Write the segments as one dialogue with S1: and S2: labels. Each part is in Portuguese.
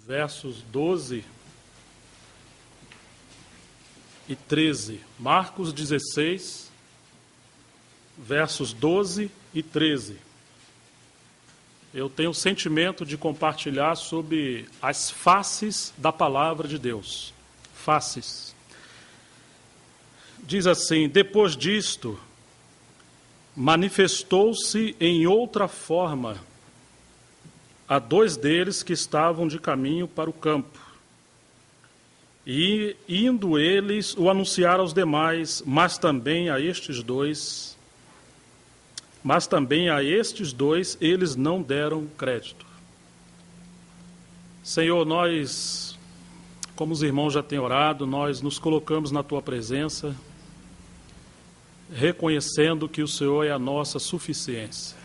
S1: versos 12 e 13. Marcos 16, versos 12 e 13. Eu tenho o sentimento de compartilhar sobre as faces da palavra de Deus. Faces. Diz assim: depois disto, manifestou-se em outra forma a dois deles que estavam de caminho para o campo. E, indo eles, o anunciaram aos demais, mas também a estes dois eles não deram crédito. Senhor, nós, como os irmãos já têm orado, nós nos colocamos na Tua presença, reconhecendo que o Senhor é a nossa suficiência.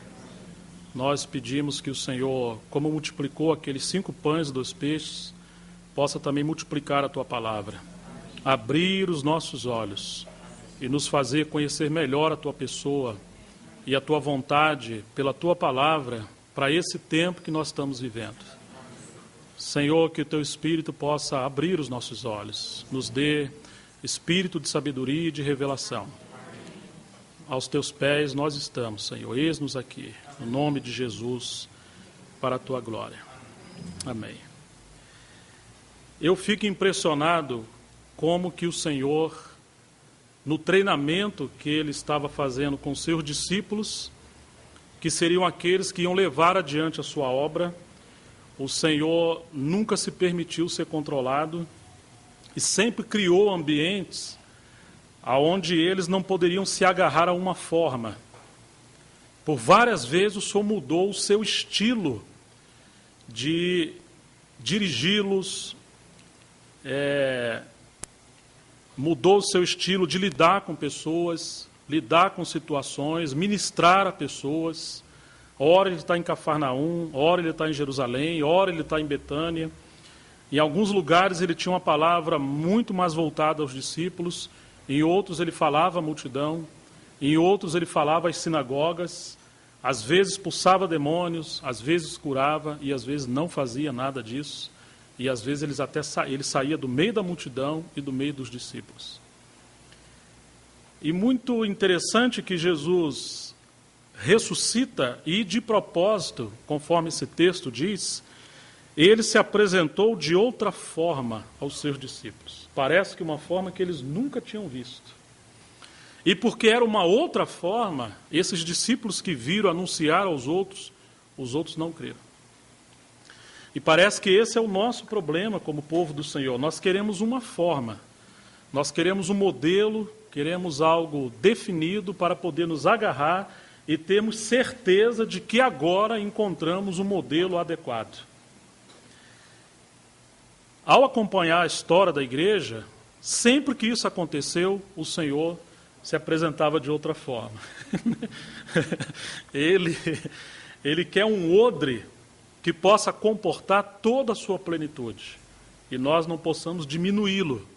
S1: Nós pedimos que o Senhor, como multiplicou aqueles 5 pães e 2 peixes, possa também multiplicar a Tua palavra, abrir os nossos olhos e nos fazer conhecer melhor a Tua pessoa e a Tua vontade pela Tua palavra para esse tempo que nós estamos vivendo. Senhor, que o Teu Espírito possa abrir os nossos olhos, nos dê espírito de sabedoria e de revelação. Aos Teus pés nós estamos, Senhor, eis-nos aqui, no nome de Jesus, para a Tua glória. Amém. Eu fico impressionado como que o Senhor, no treinamento que Ele estava fazendo com seus discípulos, que seriam aqueles que iam levar adiante a sua obra, o Senhor nunca se permitiu ser controlado e sempre criou ambientes aonde eles não poderiam se agarrar a uma forma. Por várias vezes o Senhor mudou o seu estilo de dirigi-los, mudou o seu estilo de lidar com pessoas, lidar com situações, ministrar a pessoas. Ora ele está em Cafarnaum, ora ele está em Jerusalém, ora ele está em Betânia. Em alguns lugares ele tinha uma palavra muito mais voltada aos discípulos, em outros ele falava à multidão, em outros ele falava às sinagogas, às vezes expulsava demônios, às vezes curava e às vezes não fazia nada disso. E às vezes ele saía do meio da multidão e do meio dos discípulos. E muito interessante que Jesus ressuscita e, de propósito, conforme esse texto diz, ele se apresentou de outra forma aos seus discípulos. Parece que uma forma que eles nunca tinham visto. E porque era uma outra forma, esses discípulos que viram anunciar aos outros, os outros não creram. E parece que esse é o nosso problema como povo do Senhor. Nós queremos uma forma, nós queremos um modelo, queremos algo definido para poder nos agarrar e termos certeza de que agora encontramos um modelo adequado. Ao acompanhar a história da igreja, sempre que isso aconteceu, o Senhor se apresentava de outra forma. Ele quer um odre que possa comportar toda a sua plenitude, e nós não possamos diminuí-lo.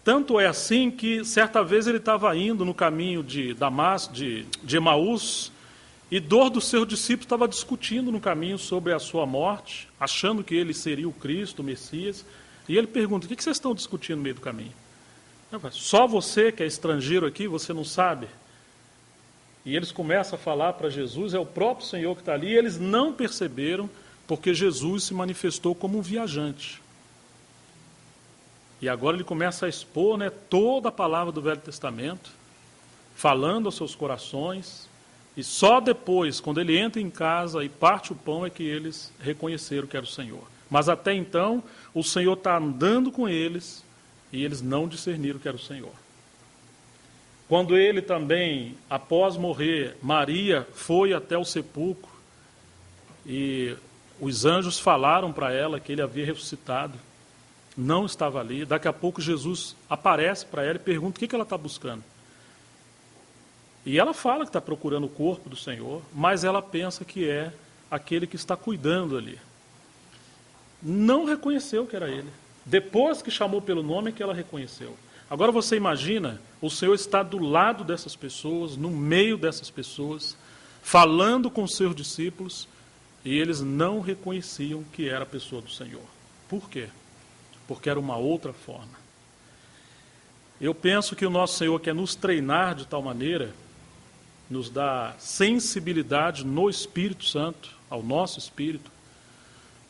S1: Tanto é assim que, certa vez, ele estava indo no caminho de Damasco, de Emaús, e dois dos seus discípulos estavam discutindo no caminho sobre a sua morte, achando que ele seria o Cristo, o Messias, e ele pergunta: o que vocês estão discutindo no meio do caminho? Só você que é estrangeiro aqui, você não sabe? E eles começam a falar para Jesus, é o próprio Senhor que está ali, e eles não perceberam, porque Jesus se manifestou como um viajante. E agora ele começa a expor, toda a palavra do Velho Testamento, falando aos seus corações, e só depois, quando ele entra em casa e parte o pão, é que eles reconheceram que era o Senhor. Mas até então, o Senhor está andando com eles, e eles não discerniram que era o Senhor. Quando ele também, após morrer, Maria foi até o sepulcro e os anjos falaram para ela que ele havia ressuscitado, não estava ali. Daqui a pouco Jesus aparece para ela e pergunta o que ela está buscando. E ela fala que está procurando o corpo do Senhor, mas ela pensa que é aquele que está cuidando ali. Não reconheceu que era ele. Depois que chamou pelo nome é que ela reconheceu. Agora você imagina, o Senhor está do lado dessas pessoas, no meio dessas pessoas, falando com seus discípulos, e eles não reconheciam que era a pessoa do Senhor. Por quê? Porque era uma outra forma. Eu penso que o nosso Senhor quer nos treinar de tal maneira, nos dá sensibilidade no Espírito Santo, ao nosso espírito,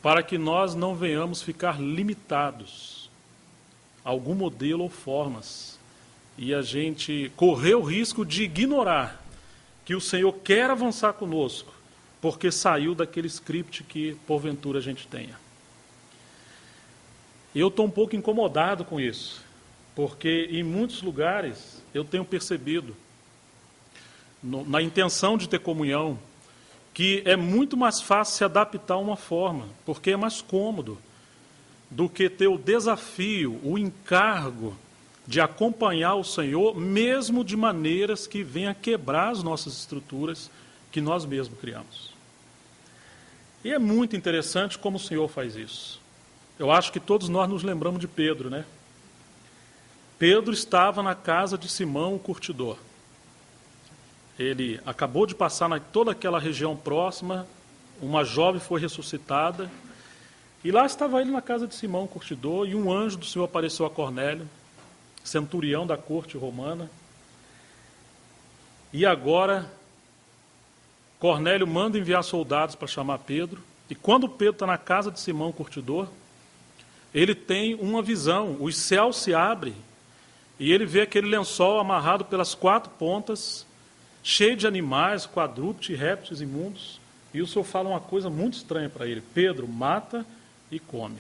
S1: para que nós não venhamos ficar limitados a algum modelo ou formas, e a gente correr o risco de ignorar que o Senhor quer avançar conosco, porque saiu daquele script que porventura a gente tenha. Eu estou um pouco incomodado com isso, porque em muitos lugares eu tenho percebido, na intenção de ter comunhão, que é muito mais fácil se adaptar a uma forma, porque é mais cômodo, do que ter o desafio, o encargo de acompanhar o Senhor, mesmo de maneiras que venham a quebrar as nossas estruturas que nós mesmos criamos. E é muito interessante como o Senhor faz isso. Eu acho que todos nós nos lembramos de Pedro, né? Pedro estava na casa de Simão, o curtidor. Ele acabou de passar toda aquela região próxima, uma jovem foi ressuscitada, e lá estava ele na casa de Simão, o curtidor, e um anjo do Senhor apareceu a Cornélio, centurião da corte romana. E agora, Cornélio manda enviar soldados para chamar Pedro, e quando Pedro está na casa de Simão, o curtidor, ele tem uma visão, os céus se abrem, e ele vê aquele lençol amarrado pelas 4 pontas, cheio de animais, quadrúpedes, répteis imundos, e o Senhor fala uma coisa muito estranha para ele: Pedro, mata e come.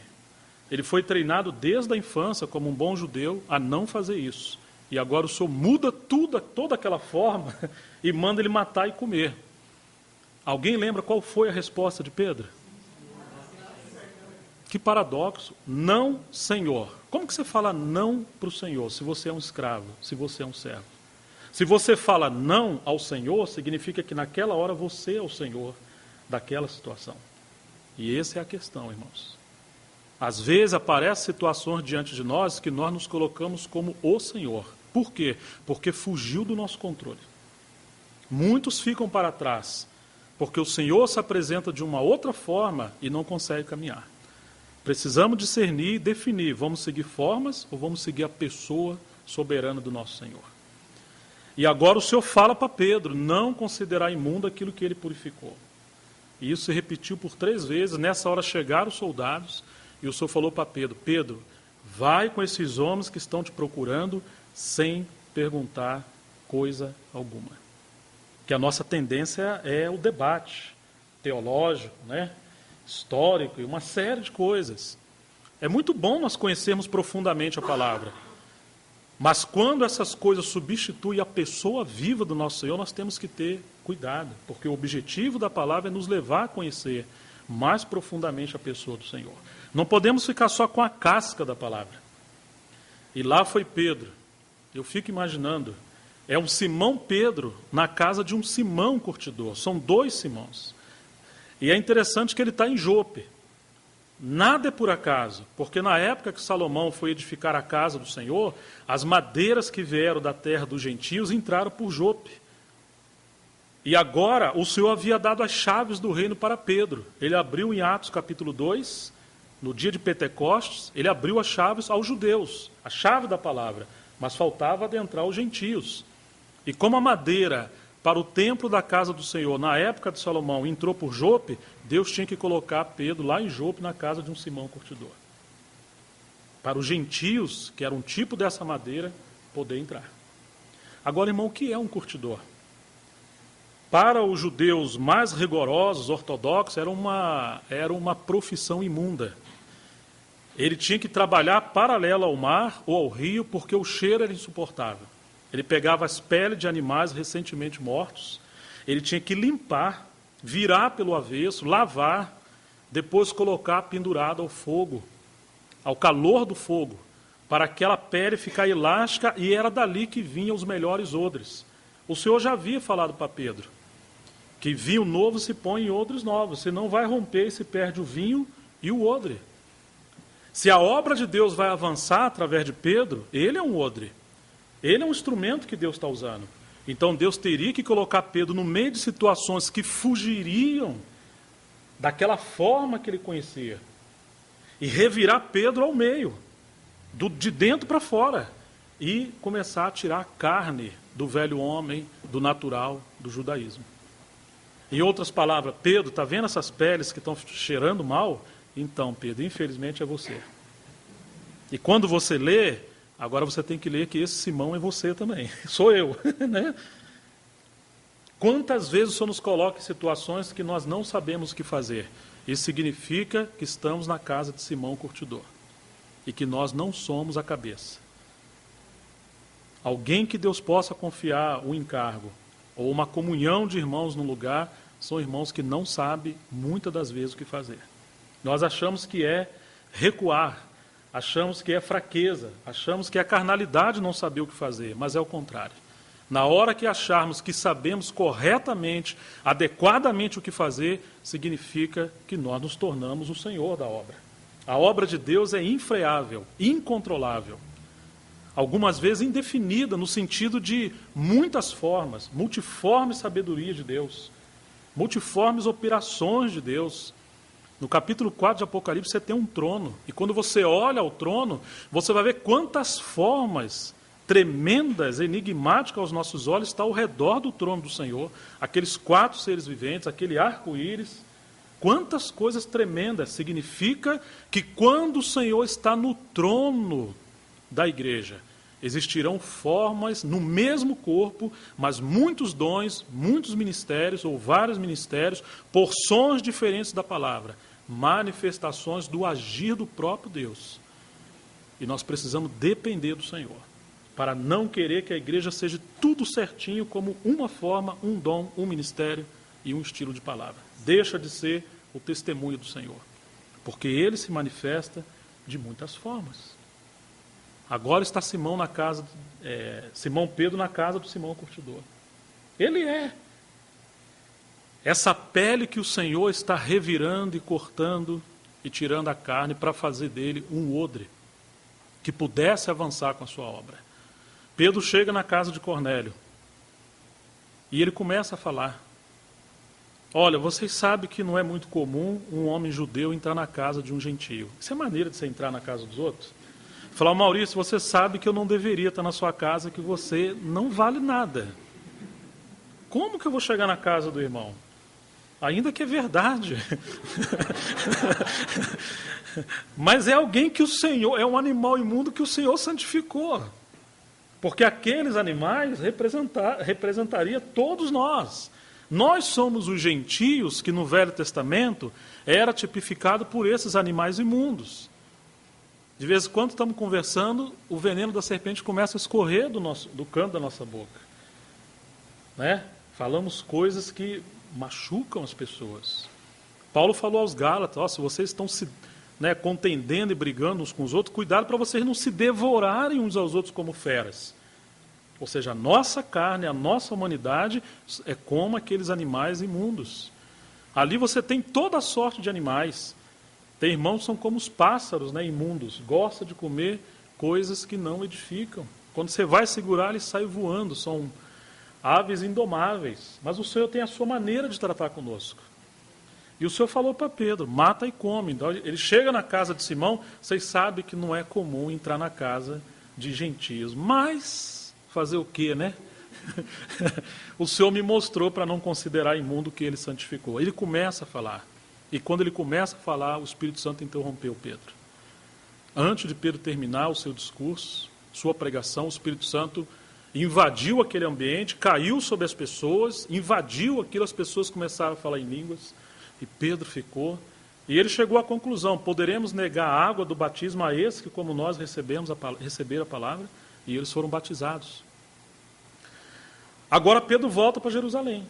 S1: Ele foi treinado desde a infância, como um bom judeu, a não fazer isso. E agora o Senhor muda toda aquela forma e manda ele matar e comer. Alguém lembra qual foi a resposta de Pedro? Que paradoxo. Não, Senhor. Como que você fala não para o Senhor, se você é um escravo, se você é um servo? Se você fala não ao Senhor, significa que naquela hora você é o Senhor daquela situação. E essa é a questão, irmãos. Às vezes aparecem situações diante de nós que nós nos colocamos como o Senhor. Por quê? Porque fugiu do nosso controle. Muitos ficam para trás, porque o Senhor se apresenta de uma outra forma e não consegue caminhar. Precisamos discernir e definir, vamos seguir formas ou vamos seguir a pessoa soberana do nosso Senhor. E agora o Senhor fala para Pedro, não considerar imundo aquilo que ele purificou. E isso se repetiu por 3 vezes. Nessa hora chegaram os soldados e o Senhor falou para Pedro: Pedro, vai com esses homens que estão te procurando sem perguntar coisa alguma. Que a nossa tendência é o debate teológico, né? Histórico e uma série de coisas. É muito bom nós conhecermos profundamente a palavra. Mas quando essas coisas substituem a pessoa viva do nosso Senhor, nós temos que ter cuidado, porque o objetivo da palavra é nos levar a conhecer mais profundamente a pessoa do Senhor. Não podemos ficar só com a casca da palavra. E lá foi Pedro. Eu fico imaginando, é um Simão Pedro na casa de um Simão curtidor. São 2 Simãos. E é interessante que ele está em Jope. Nada é por acaso, porque na época que Salomão foi edificar a casa do Senhor, as madeiras que vieram da terra dos gentios entraram por Jope. E agora o Senhor havia dado as chaves do reino para Pedro. Ele abriu em Atos capítulo 2, no dia de Pentecostes, ele abriu as chaves aos judeus, a chave da palavra, mas faltava adentrar os gentios. E como a madeira para o templo da casa do Senhor, na época de Salomão, entrou por Jope, Deus tinha que colocar Pedro lá em Jope, na casa de um Simão curtidor. Para os gentios, que era um tipo dessa madeira, poder entrar. Agora, irmão, o que é um curtidor? Para os judeus mais rigorosos, ortodoxos, era uma profissão imunda. Ele tinha que trabalhar paralelo ao mar ou ao rio, porque o cheiro era insuportável. Ele pegava as peles de animais recentemente mortos, ele tinha que limpar, virar pelo avesso, lavar, depois colocar pendurado ao fogo, ao calor do fogo, para aquela pele ficar elástica, e era dali que vinham os melhores odres. O Senhor já havia falado para Pedro, que vinho novo se põe em odres novos, senão vai romper e se perde o vinho e o odre. Se a obra de Deus vai avançar através de Pedro, ele é um odre. Ele é um instrumento que Deus está usando. Então Deus teria que colocar Pedro no meio de situações que fugiriam daquela forma que ele conhecia, e revirar Pedro ao meio, de dentro para fora, e começar a tirar a carne do velho homem, do natural, do judaísmo. Em outras palavras, Pedro, está vendo essas peles que estão cheirando mal? Então, Pedro, infelizmente é você. E quando você lê, agora você tem que ler que esse Simão é você também, sou eu, né? Quantas vezes o Senhor nos coloca em situações que nós não sabemos o que fazer? Isso significa que estamos na casa de Simão curtidor e que nós não somos a cabeça. Alguém que Deus possa confiar o encargo ou uma comunhão de irmãos no lugar, são irmãos que não sabem muitas das vezes o que fazer. Nós achamos que é recuar, achamos que é fraqueza, achamos que é carnalidade não saber o que fazer, mas é o contrário. Na hora que acharmos que sabemos corretamente, adequadamente o que fazer, significa que nós nos tornamos o Senhor da obra. A obra de Deus é infreável, incontrolável. Algumas vezes indefinida, no sentido de muitas formas, multiforme sabedoria de Deus, multiformes operações de Deus. No capítulo 4 de Apocalipse você tem um trono, e quando você olha ao trono, você vai ver quantas formas tremendas, enigmáticas aos nossos olhos, está ao redor do trono do Senhor, aqueles 4 seres viventes, aquele arco-íris, quantas coisas tremendas. Significa que quando o Senhor está no trono da igreja, existirão formas no mesmo corpo, mas muitos dons, muitos ministérios, ou vários ministérios, porções diferentes da palavra, manifestações do agir do próprio Deus. E nós precisamos depender do Senhor, para não querer que a igreja seja tudo certinho, como uma forma, um dom, um ministério e um estilo de palavra. Deixa de ser o testemunho do Senhor, porque ele se manifesta de muitas formas. Agora está Simão Pedro na casa do Simão curtidor. Ele é essa pele que o Senhor está revirando e cortando e tirando a carne para fazer dele um odre que pudesse avançar com a sua obra. Pedro chega na casa de Cornélio e ele começa a falar: olha, vocês sabem que não é muito comum um homem judeu entrar na casa de um gentio. Isso é maneira de você entrar na casa dos outros? Falar: Maurício, você sabe que eu não deveria estar na sua casa, que você não vale nada. Como que eu vou chegar na casa do irmão? Ainda que é verdade. Mas é alguém que o Senhor, é um animal imundo que o Senhor santificou. Porque aqueles animais representaria todos nós. Nós somos os gentios que no Velho Testamento era tipificado por esses animais imundos. De vez em quando estamos conversando, o veneno da serpente começa a escorrer do canto da nossa boca. Né? Falamos coisas que machucam as pessoas. Paulo falou aos Gálatas: se vocês estão se contendendo e brigando uns com os outros, cuidado para vocês não se devorarem uns aos outros como feras. Ou seja, a nossa carne, a nossa humanidade é como aqueles animais imundos. Ali você tem toda a sorte de animais. Tem irmãos que são como os pássaros, imundos, gosta de comer coisas que não edificam. Quando você vai segurar, ele sai voando, são aves indomáveis. Mas o Senhor tem a sua maneira de tratar conosco. E o Senhor falou para Pedro: mata e come. Então, ele chega na casa de Simão, vocês sabem que não é comum entrar na casa de gentios. Mas, fazer o quê, né? O Senhor me mostrou para não considerar imundo o que ele santificou. Ele começa a falar. E quando ele começa a falar, o Espírito Santo interrompeu Pedro. Antes de Pedro terminar o seu discurso, sua pregação, o Espírito Santo invadiu aquele ambiente, caiu sobre as pessoas, invadiu aquilo, as pessoas começaram a falar em línguas, e Pedro ficou. E ele chegou à conclusão: poderemos negar a água do batismo a esse que, como nós, receberam a palavra? E eles foram batizados. Agora Pedro volta para Jerusalém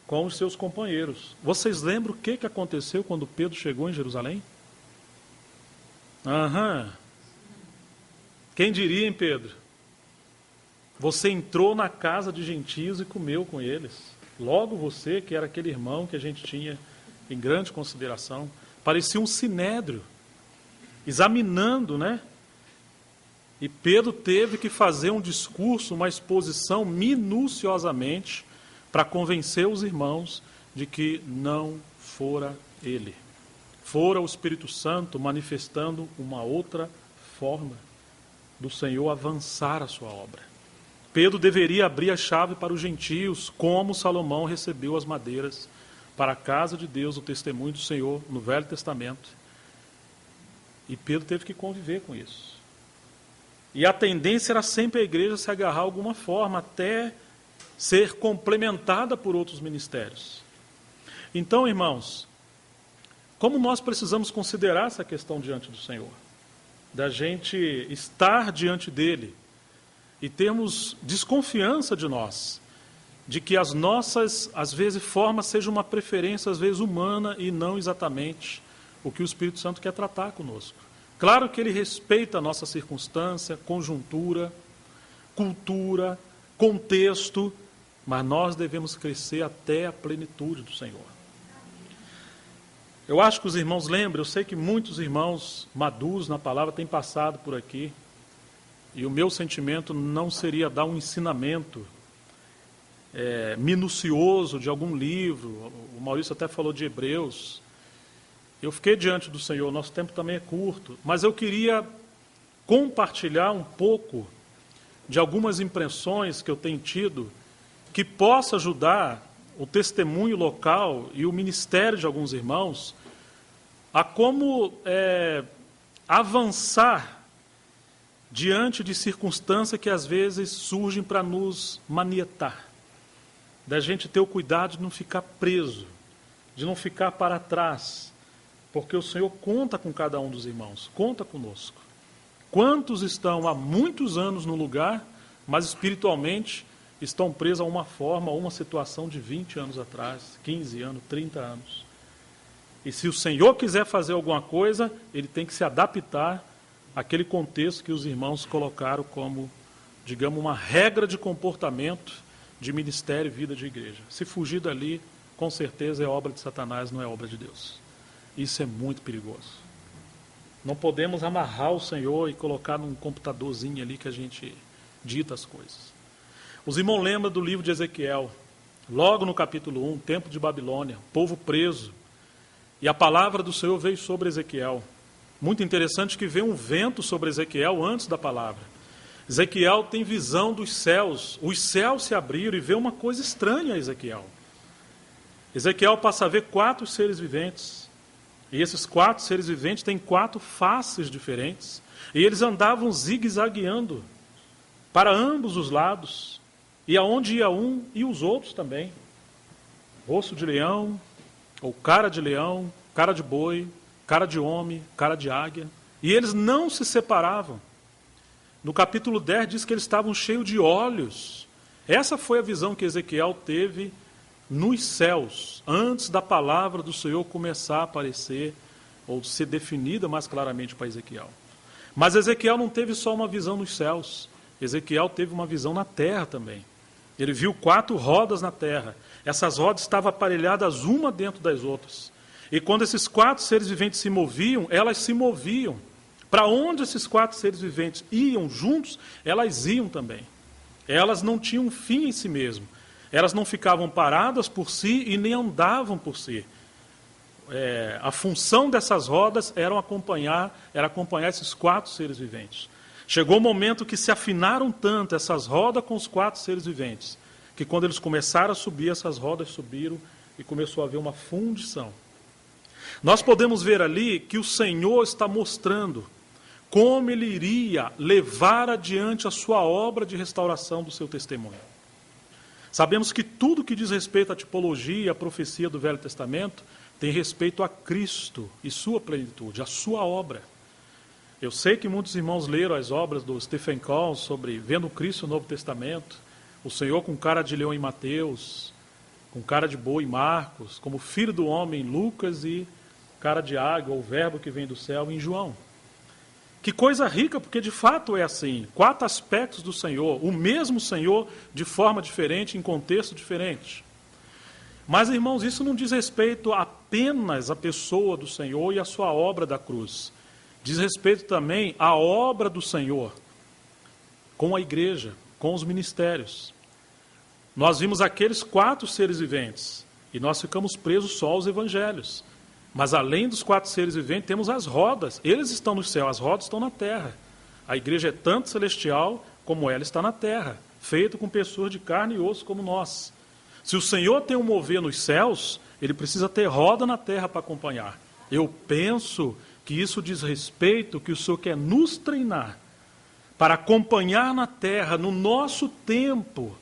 S1: com os seus companheiros. Vocês lembram o que aconteceu quando Pedro chegou em Jerusalém? Quem diria, hein, Pedro? Você entrou na casa de gentios e comeu com eles. Logo você, que era aquele irmão que a gente tinha em grande consideração, parecia um sinédrio, examinando, E Pedro teve que fazer um discurso, uma exposição minuciosamente, para convencer os irmãos de que não fora ele. Fora o Espírito Santo manifestando uma outra forma do Senhor avançar a sua obra. Pedro deveria abrir a chave para os gentios, como Salomão recebeu as madeiras para a casa de Deus, o testemunho do Senhor no Velho Testamento. E Pedro teve que conviver com isso. E a tendência era sempre a igreja se agarrar de alguma forma, até ser complementada por outros ministérios. Então, irmãos, como nós precisamos considerar essa questão diante do Senhor? Da gente estar diante dele e termos desconfiança de nós, de que as nossas, às vezes, formas sejam uma preferência, às vezes, humana e não exatamente o que o Espírito Santo quer tratar conosco. Claro que ele respeita a nossa circunstância, conjuntura, cultura, contexto, mas nós devemos crescer até a plenitude do Senhor. Eu acho que os irmãos lembram, eu sei que muitos irmãos maduros na palavra têm passado por aqui, e o meu sentimento não seria dar um ensinamento minucioso de algum livro. O Maurício até falou de Hebreus. Eu fiquei diante do Senhor, nosso tempo também é curto, mas eu queria compartilhar um pouco de algumas impressões que eu tenho tido, que possa ajudar o testemunho local e o ministério de alguns irmãos a como avançar diante de circunstâncias que às vezes surgem para nos manietar, da gente ter o cuidado de não ficar preso, de não ficar para trás, porque o Senhor conta com cada um dos irmãos, conta conosco. Quantos estão há muitos anos no lugar, mas espiritualmente estão presos a uma forma, a uma situação de 20 anos atrás, 15 anos, 30 anos. E se o Senhor quiser fazer alguma coisa, ele tem que se adaptar àquele contexto que os irmãos colocaram como, digamos, uma regra de comportamento de ministério e vida de igreja. Se fugir dali, com certeza é obra de Satanás, não é obra de Deus. Isso é muito perigoso. Não podemos amarrar o Senhor e colocar num computadorzinho ali que a gente dita as coisas. Os irmãos lembram do livro de Ezequiel, logo no capítulo 1, tempo de Babilônia, povo preso, e a palavra do Senhor veio sobre Ezequiel. Muito interessante que veio um vento sobre Ezequiel antes da palavra. Ezequiel tem visão dos céus, os céus se abriram e vê uma coisa estranha a Ezequiel. Ezequiel passa a ver 4 seres viventes, e esses 4 seres viventes têm 4 faces diferentes, e eles andavam zigue-zagueando para ambos os lados, e aonde ia um, e os outros também. Rosto de leão, ou cara de leão, cara de boi, cara de homem, cara de águia. E eles não se separavam. No capítulo 10 diz que eles estavam cheios de olhos. Essa foi a visão que Ezequiel teve nos céus, antes da palavra do Senhor começar a aparecer, ou ser definida mais claramente para Ezequiel. Mas Ezequiel não teve só uma visão nos céus. Ezequiel teve uma visão na terra também. Ele viu 4 rodas na terra. Essas rodas estavam aparelhadas uma dentro das outras. E quando esses 4 seres viventes se moviam, elas se moviam. Para onde esses 4 seres viventes iam juntos, elas iam também. Elas não tinham fim em si mesmo. Elas não ficavam paradas por si e nem andavam por si. A função dessas rodas era acompanhar esses 4 seres viventes. Chegou o momento que se afinaram tanto essas rodas com os 4 seres viventes, que quando eles começaram a subir, essas rodas subiram e começou a haver uma fundição. Nós podemos ver ali que o Senhor está mostrando como Ele iria levar adiante a sua obra de restauração do seu testemunho. Sabemos que tudo que diz respeito à tipologia e à profecia do Velho Testamento tem respeito a Cristo e sua plenitude, a sua obra. Eu sei que muitos irmãos leram as obras do Stephen Cole sobre vendo Cristo no Novo Testamento, o Senhor com cara de leão em Mateus, com cara de boi em Marcos, como filho do homem em Lucas e cara de águia, ou verbo que vem do céu em João. Que coisa rica, porque de fato é assim. 4 aspectos do Senhor, o mesmo Senhor de forma diferente, em contexto diferente. Mas, irmãos, isso não diz respeito apenas à pessoa do Senhor e à sua obra da cruz. Diz respeito também à obra do Senhor com a igreja, com os ministérios. Nós vimos aqueles 4 seres viventes E nós ficamos presos só aos evangelhos. Mas além dos 4 seres viventes, temos as rodas. Eles estão no céu, as rodas estão na terra. A igreja é tanto celestial como ela está na terra, feita com pessoas de carne e osso como nós. Se o Senhor tem um mover nos céus, ele precisa ter roda na terra para acompanhar. Eu penso que isso diz respeito, que o Senhor quer nos treinar para acompanhar na terra, no nosso tempo,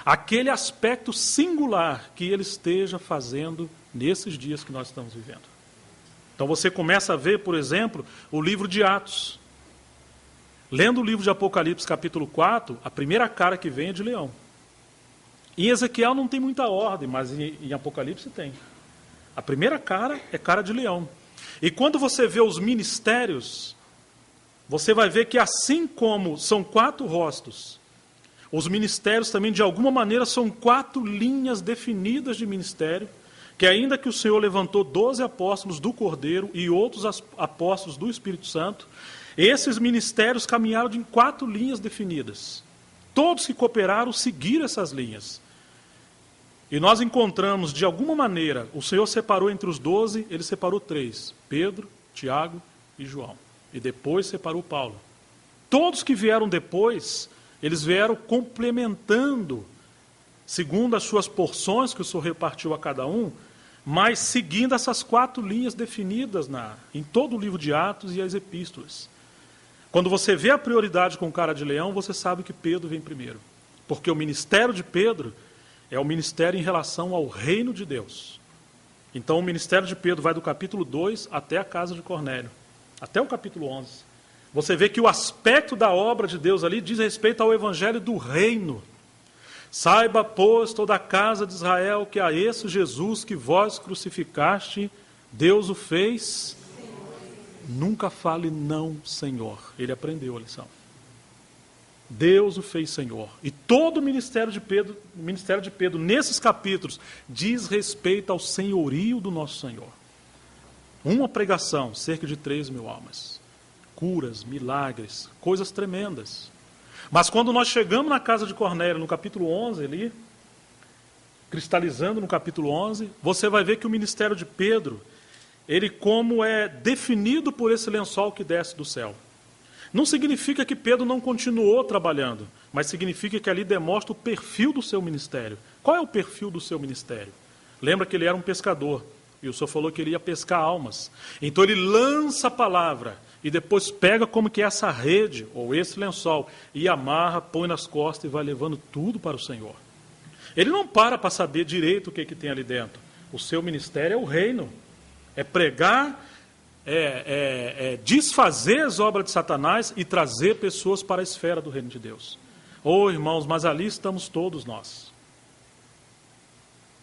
S1: aquele aspecto singular que ele esteja fazendo nesses dias que nós estamos vivendo. Então você começa a ver, por exemplo, o livro de Atos. Lendo o livro de Apocalipse, capítulo 4, a primeira cara que vem é de leão. Em Ezequiel não tem muita ordem, mas em Apocalipse tem. A primeira cara é cara de leão. E quando você vê os ministérios, você vai ver que assim como são 4 rostos, os ministérios também, de alguma maneira, são 4 linhas definidas de ministério, que ainda que o Senhor levantou 12 apóstolos do Cordeiro e outros apóstolos do Espírito Santo, esses ministérios caminharam em 4 linhas definidas. Todos que cooperaram seguiram essas linhas. E nós encontramos, de alguma maneira, o Senhor separou entre os 12, ele separou 3, Pedro, Tiago e João. E depois separou Paulo. Todos que vieram depois, eles vieram complementando, segundo as suas porções que o Senhor repartiu a cada um, mas seguindo essas 4 linhas definidas em todo o livro de Atos e as epístolas. Quando você vê a prioridade com cara de leão, você sabe que Pedro vem primeiro. Porque o ministério de Pedro é o ministério em relação ao reino de Deus. Então o ministério de Pedro vai do capítulo 2 até a casa de Cornélio, até o capítulo 11. Você vê que o aspecto da obra de Deus ali diz respeito ao evangelho do reino. Saiba, pois, toda a casa de Israel, que a esse Jesus que vós crucificaste, Deus o fez. Nunca fale não, Senhor. Ele aprendeu a lição. Deus o fez Senhor. E todo o ministério de Pedro, nesses capítulos, diz respeito ao senhorio do nosso Senhor. Uma pregação, cerca de 3.000 almas. Curas, milagres, coisas tremendas. Mas quando nós chegamos na casa de Cornélio, no capítulo 11 ali, cristalizando no capítulo 11, você vai ver que o ministério de Pedro, ele como é definido por esse lençol que desce do céu. Não significa que Pedro não continuou trabalhando, mas significa que ali demonstra o perfil do seu ministério. Qual é o perfil do seu ministério? Lembra que ele era um pescador, e o Senhor falou que ele ia pescar almas. Então ele lança a palavra, e depois pega como que é essa rede, ou esse lençol, e amarra, põe nas costas e vai levando tudo para o Senhor. Ele não para saber direito o que tem ali dentro. O seu ministério é o reino. É pregar, desfazer as obras de Satanás e trazer pessoas para a esfera do reino de Deus. Oh, irmãos, mas ali estamos todos nós.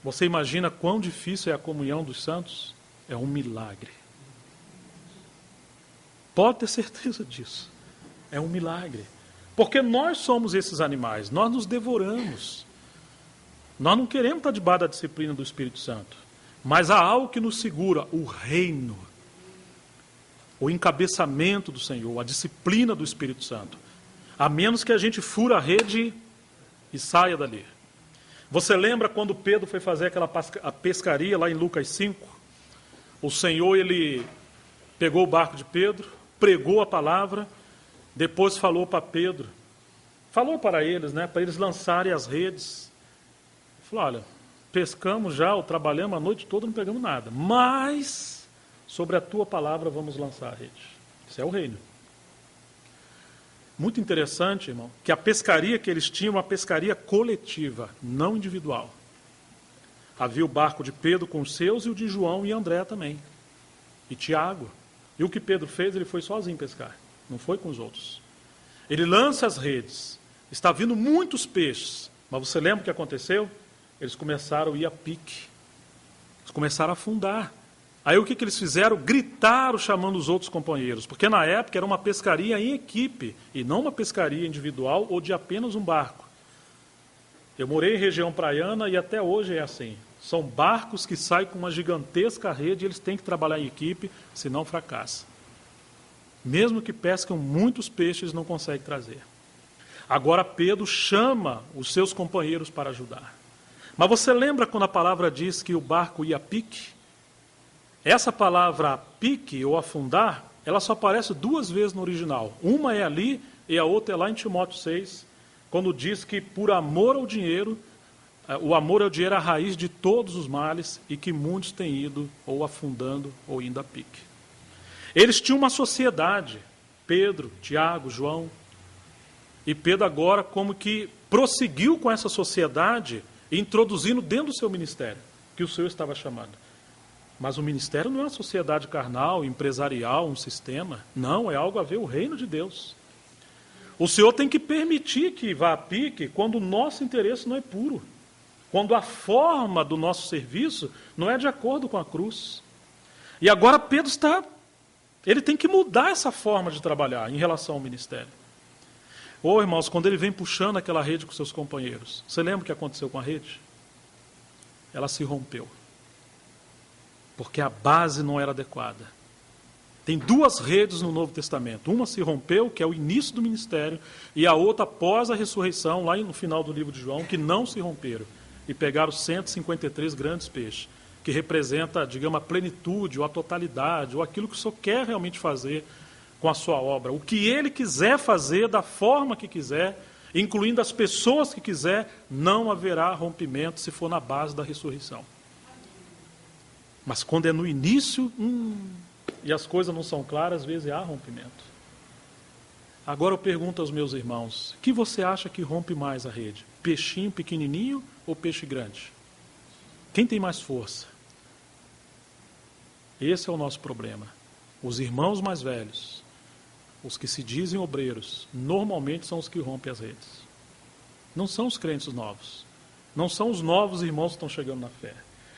S1: Você imagina quão difícil é a comunhão dos santos? É um milagre. Pode ter certeza disso. É um milagre. Porque nós somos esses animais, nós nos devoramos. Nós não queremos estar debaixo da disciplina do Espírito Santo. Mas há algo que nos segura, o reino, o encabeçamento do Senhor, a disciplina do Espírito Santo. A menos que a gente fura a rede e saia dali. Você lembra quando Pedro foi fazer aquela pescaria lá em Lucas 5? O Senhor, ele pegou o barco de Pedro, pregou a palavra, depois falou para Pedro, falou para eles, para eles lançarem as redes. Falou, olha, pescamos já, ou trabalhamos a noite toda, não pegamos nada. Mas, sobre a tua palavra, vamos lançar a rede. Isso é o reino. Muito interessante, irmão, que a pescaria que eles tinham, uma pescaria coletiva, não individual. Havia o barco de Pedro com os seus, e o de João e André também. E Tiago. E o que Pedro fez, ele foi sozinho pescar. Não foi com os outros. Ele lança as redes. Está vindo muitos peixes. Mas você lembra o que aconteceu? Eles começaram a ir a pique. Eles começaram a afundar. Aí o que eles fizeram? Gritaram chamando os outros companheiros. Porque na época era uma pescaria em equipe. E não uma pescaria individual ou de apenas um barco. Eu morei em região praiana e até hoje é assim. São barcos que saem com uma gigantesca rede e eles têm que trabalhar em equipe, senão fracassa. Mesmo que pescam muitos peixes, eles não conseguem trazer. Agora Pedro chama os seus companheiros para ajudar. Mas você lembra quando a palavra diz que o barco ia a pique? Essa palavra pique ou afundar, ela só aparece 2 vezes no original. Uma é ali e a outra é lá em Timóteo 6, quando diz que por amor ao dinheiro, o amor ao dinheiro é a raiz de todos os males e que muitos têm ido ou afundando ou indo a pique. Eles tinham uma sociedade, Pedro, Tiago, João, e Pedro agora como que prosseguiu com essa sociedade, introduzindo dentro do seu ministério, que o Senhor estava chamando. Mas o ministério não é uma sociedade carnal, empresarial, um sistema. Não, é algo a ver o reino de Deus. O Senhor tem que permitir que vá a pique quando o nosso interesse não é puro. Quando a forma do nosso serviço não é de acordo com a cruz. E agora Pedro ele tem que mudar essa forma de trabalhar em relação ao ministério. Irmãos, quando ele vem puxando aquela rede com seus companheiros, você lembra o que aconteceu com a rede? Ela se rompeu. Porque a base não era adequada. Tem 2 redes no Novo Testamento. Uma se rompeu, que é o início do ministério, e a outra após a ressurreição, lá no final do livro de João, que não se romperam. E pegaram 153 grandes peixes, que representa, digamos, a plenitude, ou a totalidade, ou aquilo que o Senhor quer realmente fazer com a sua obra. O que Ele quiser fazer, da forma que quiser, incluindo as pessoas que quiser, não haverá rompimento se for na base da ressurreição. Mas quando é no início, e as coisas não são claras, às vezes há rompimento. Agora eu pergunto aos meus irmãos, que você acha que rompe mais a rede? Peixinho pequenininho ou peixe grande? Quem tem mais força? Esse é o nosso problema. Os irmãos mais velhos, os que se dizem obreiros, normalmente são os que rompem as redes. Não são os crentes novos. Não são os novos irmãos que estão chegando na fé.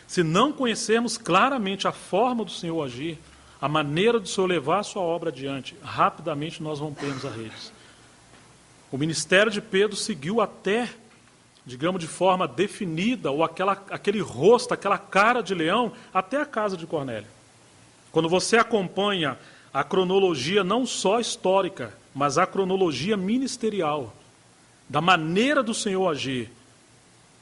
S1: Se não conhecermos claramente a forma do Senhor agir, a maneira do Senhor levar a sua obra adiante, rapidamente nós rompemos as redes. O ministério de Pedro seguiu até, digamos, de forma definida, ou aquele rosto, aquela cara de leão, até a casa de Cornélio. Quando você acompanha a cronologia não só histórica, mas a cronologia ministerial, da maneira do Senhor agir,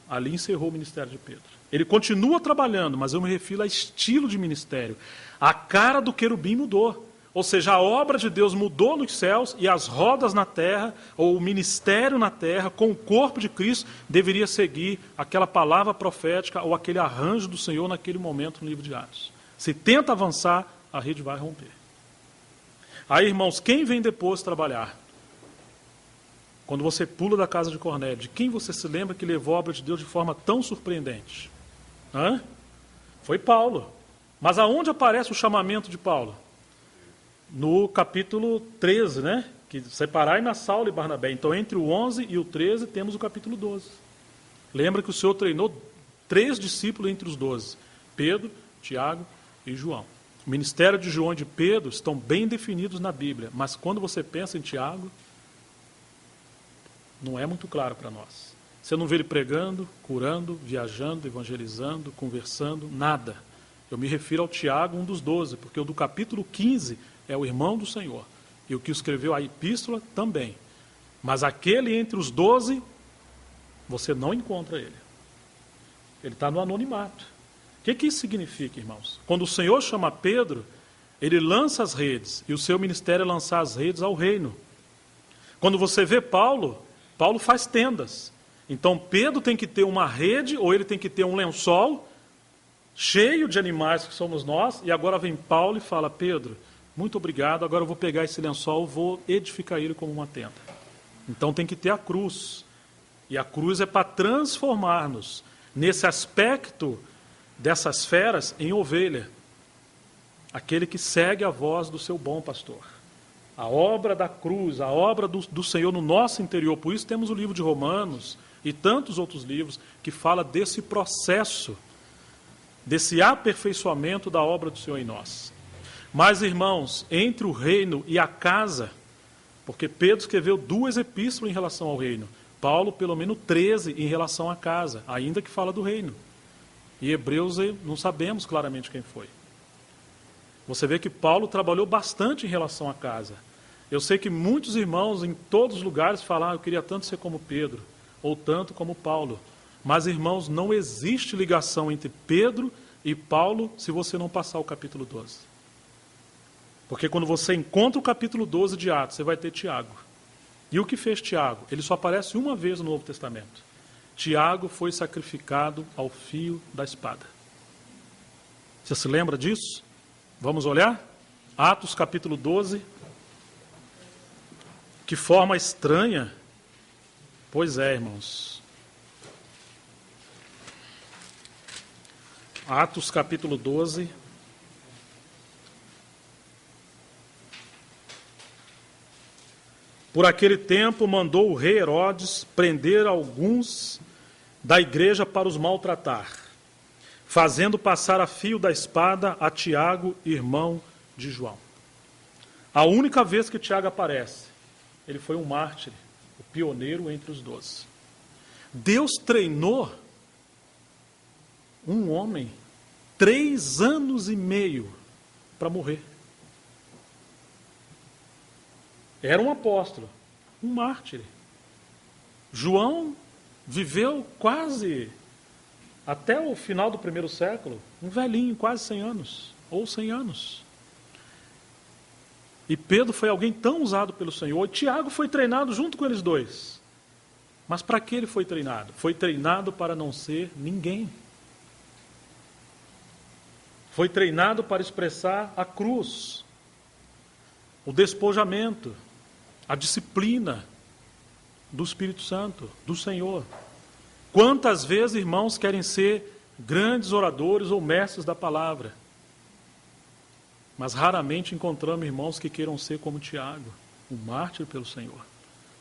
S1: ali encerrou o ministério de Pedro. Ele continua trabalhando, mas eu me refiro a estilo de ministério. A cara do querubim mudou. Ou seja, a obra de Deus mudou nos céus e as rodas na terra, ou o ministério na terra, com o corpo de Cristo, deveria seguir aquela palavra profética ou aquele arranjo do Senhor naquele momento no livro de Atos. Se tenta avançar, a rede vai romper. Aí, irmãos, quem vem depois trabalhar? Quando você pula da casa de Cornélio, de quem você se lembra que levou a obra de Deus de forma tão surpreendente? Foi Paulo. Mas aonde aparece o chamamento de Paulo? No capítulo 13, né? Que separai-me Saulo e Barnabé. Então, entre o 11 e o 13, temos o capítulo 12. Lembra que o Senhor treinou 3 discípulos entre os 12. Pedro, Tiago e João. O ministério de João e de Pedro estão bem definidos na Bíblia. Mas quando você pensa em Tiago, não é muito claro para nós. Você não vê ele pregando, curando, viajando, evangelizando, conversando, nada. Eu me refiro ao Tiago, um dos 12, porque o do capítulo 15 é o irmão do Senhor. E o que escreveu a epístola também. Mas aquele entre os 12, você não encontra ele. Ele está no anonimato. O que isso significa, irmãos? Quando o Senhor chama Pedro, ele lança as redes, e o seu ministério é lançar as redes ao reino. Quando você vê Paulo faz tendas. Então Pedro tem que ter uma rede, ou ele tem que ter um lençol, cheio de animais que somos nós, e agora vem Paulo e fala, Pedro, muito obrigado, agora eu vou pegar esse lençol, vou edificar ele como uma tenda. Então tem que ter a cruz. E a cruz é para transformar-nos nesse aspecto dessas feras em ovelha. Aquele que segue a voz do seu bom pastor. A obra da cruz, a obra do Senhor no nosso interior. Por isso temos o livro de Romanos e tantos outros livros que fala desse processo, desse aperfeiçoamento da obra do Senhor em nós. Mas, irmãos, entre o reino e a casa, porque Pedro escreveu 2 epístolas em relação ao reino, Paulo pelo menos 13 em relação à casa, ainda que fala do reino. E Hebreus não sabemos claramente quem foi. Você vê que Paulo trabalhou bastante em relação à casa. Eu sei que muitos irmãos em todos os lugares falam, eu queria tanto ser como Pedro, ou tanto como Paulo. Mas, irmãos, não existe ligação entre Pedro e Paulo se você não passar o capítulo 12. Porque quando você encontra o capítulo 12 de Atos, você vai ter Tiago. E o que fez Tiago? Ele só aparece uma vez no Novo Testamento. Tiago foi sacrificado ao fio da espada. Você se lembra disso? Vamos olhar? Atos capítulo 12. Que forma estranha. Pois é, irmãos. Atos capítulo 12. Por aquele tempo mandou o rei Herodes prender alguns da igreja para os maltratar, fazendo passar a fio da espada a Tiago, irmão de João. A única vez que Tiago aparece, ele foi um mártir, o pioneiro entre os 12. Deus treinou um homem 3 anos e meio para morrer. Era um apóstolo, um mártir. João viveu quase até o final do 1º século, um velhinho, quase 100 anos, ou 100 anos. E Pedro foi alguém tão usado pelo Senhor, e Tiago foi treinado junto com eles dois. Mas para que ele foi treinado? Foi treinado para não ser ninguém. Foi treinado para expressar a cruz, o despojamento, a disciplina do Espírito Santo, do Senhor. Quantas vezes, irmãos, querem ser grandes oradores ou mestres da palavra? Mas raramente encontramos irmãos que queiram ser como Tiago, um mártir pelo Senhor.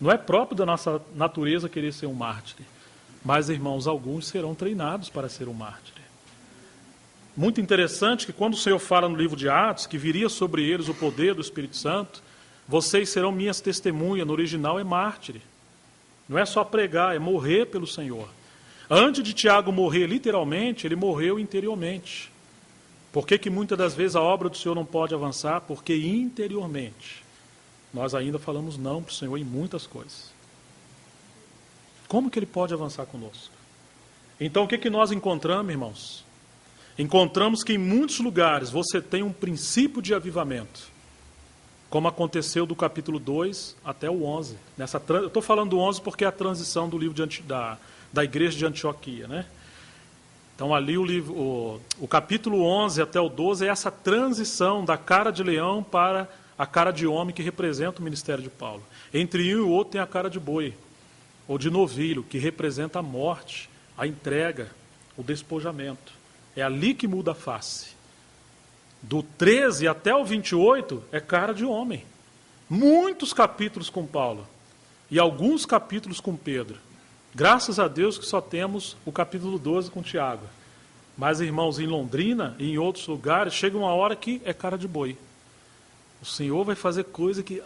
S1: Não é próprio da nossa natureza querer ser um mártir. Mas, irmãos, alguns serão treinados para ser um mártir. Muito interessante que quando o Senhor fala no livro de Atos, que viria sobre eles o poder do Espírito Santo, vocês serão minhas testemunhas, no original é mártir. Não é só pregar, é morrer pelo Senhor. Antes de Tiago morrer literalmente, ele morreu interiormente. Por que muitas das vezes a obra do Senhor não pode avançar? Porque interiormente nós ainda falamos não para o Senhor em muitas coisas. Como que ele pode avançar conosco? Então o que nós encontramos, irmãos? Encontramos que em muitos lugares você tem um princípio de avivamento, como aconteceu do capítulo 2 até o 11. Eu estou falando do 11 porque é a transição do livro da igreja de Antioquia, né? Então ali o capítulo 11 até o 12 é essa transição da cara de leão para a cara de homem que representa o ministério de Paulo. Entre um e o outro tem a cara de boi, ou de novilho, que representa a morte, a entrega, o despojamento. É ali que muda a face. Do 13 até o 28 é cara de homem. Muitos capítulos com Paulo e alguns capítulos com Pedro. Graças a Deus que só temos o capítulo 12 com Tiago. Mas, irmãos, em Londrina e em outros lugares, chega uma hora que é cara de boi. O Senhor vai fazer coisa que,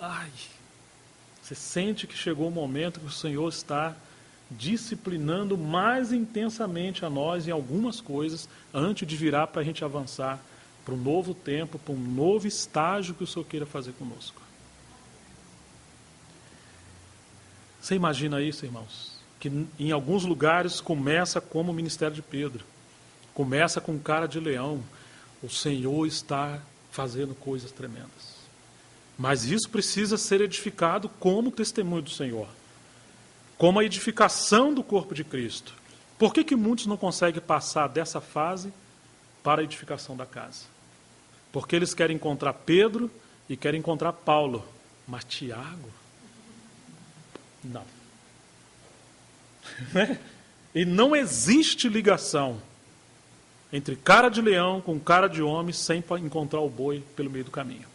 S1: você sente que chegou o momento que o Senhor está disciplinando mais intensamente a nós em algumas coisas, antes de virar para a gente avançar para um novo tempo, para um novo estágio que o Senhor queira fazer conosco. Você imagina isso, irmãos? Que em alguns lugares começa como o ministério de Pedro. Começa com cara de leão. O Senhor está fazendo coisas tremendas. Mas isso precisa ser edificado como testemunho do Senhor. Como a edificação do corpo de Cristo. Por que muitos não conseguem passar dessa fase para a edificação da casa? Porque eles querem encontrar Pedro e querem encontrar Paulo. Mas Tiago? Não. E não existe ligação entre cara de leão com cara de homem sem encontrar o boi pelo meio do caminho.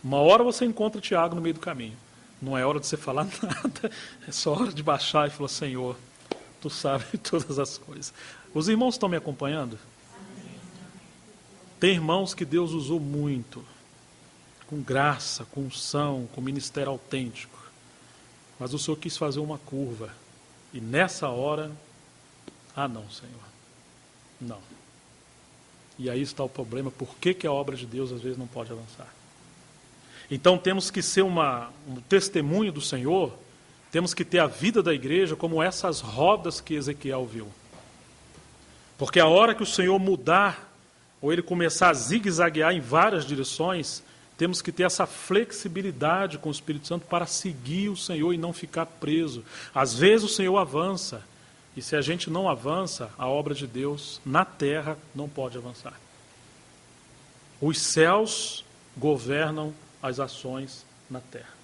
S1: Uma hora você encontra Tiago no meio do caminho. Não é hora de você falar nada, é só hora de baixar e falar: Senhor, Tu sabes todas as coisas. Os irmãos estão me acompanhando? Tem irmãos que Deus usou muito, com graça, com unção, com ministério autêntico. Mas o Senhor quis fazer uma curva. E nessa hora, não, Senhor, não. E aí está o problema, por que a obra de Deus às vezes não pode avançar? Então temos que ser um testemunho do Senhor Temos que ter a vida da igreja como essas rodas que Ezequiel viu. Porque a hora que o Senhor mudar, ou ele começar a zigue-zaguear em várias direções, temos que ter essa flexibilidade com o Espírito Santo para seguir o Senhor e não ficar preso. Às vezes o Senhor avança, e se a gente não avança, a obra de Deus na terra não pode avançar. Os céus governam as ações na terra.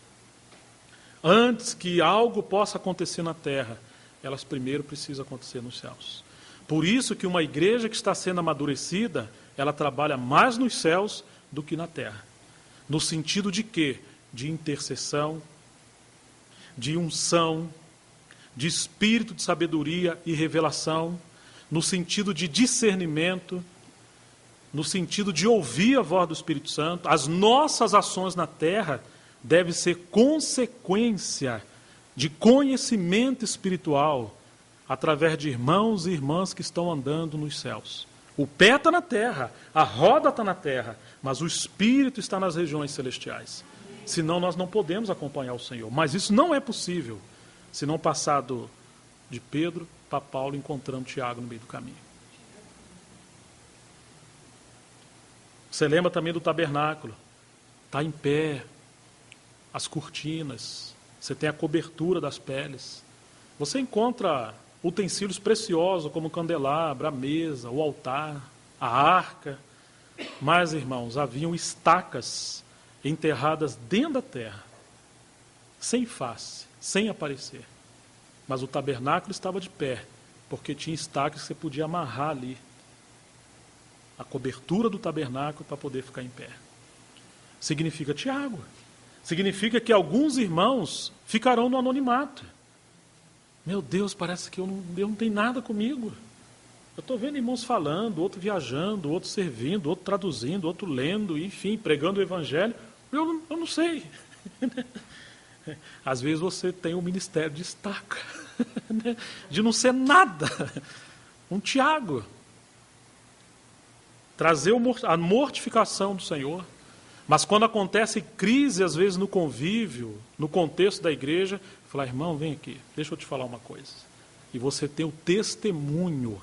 S1: Antes que algo possa acontecer na terra, elas primeiro precisam acontecer nos céus. Por isso que uma igreja que está sendo amadurecida, ela trabalha mais nos céus do que na terra. No sentido de quê? De intercessão, de unção, de espírito de sabedoria e revelação, no sentido de discernimento, no sentido de ouvir a voz do Espírito Santo. As nossas ações na terra devem ser consequência de conhecimento espiritual através de irmãos e irmãs que estão andando nos céus. O pé está na terra, a roda está na terra, mas o Espírito está nas regiões celestiais. Senão nós não podemos acompanhar o Senhor. Mas isso não é possível se não passar de Pedro para Paulo, encontrando Tiago no meio do caminho. Você lembra também do tabernáculo? Está em pé, as cortinas, você tem a cobertura das peles. Você encontra utensílios preciosos como o candelabro, a mesa, o altar, a arca. Mas, irmãos, haviam estacas enterradas dentro da terra, sem face, sem aparecer. Mas o tabernáculo estava de pé, porque tinha estacas que você podia amarrar ali a cobertura do tabernáculo para poder ficar em pé. Significa Tiago. Significa que alguns irmãos ficarão no anonimato. Meu Deus, parece que Deus não tem nada comigo. Eu estou vendo irmãos falando, outro viajando, outro servindo, outro traduzindo, outro lendo, enfim, pregando o evangelho. Eu não sei. Às vezes você tem um ministério de estaca, de não ser nada. Um Tiago. Trazer a mortificação do Senhor. Mas quando acontece crise, às vezes no convívio, no contexto da igreja, falar, irmão, vem aqui, deixa eu te falar uma coisa. E você tem o testemunho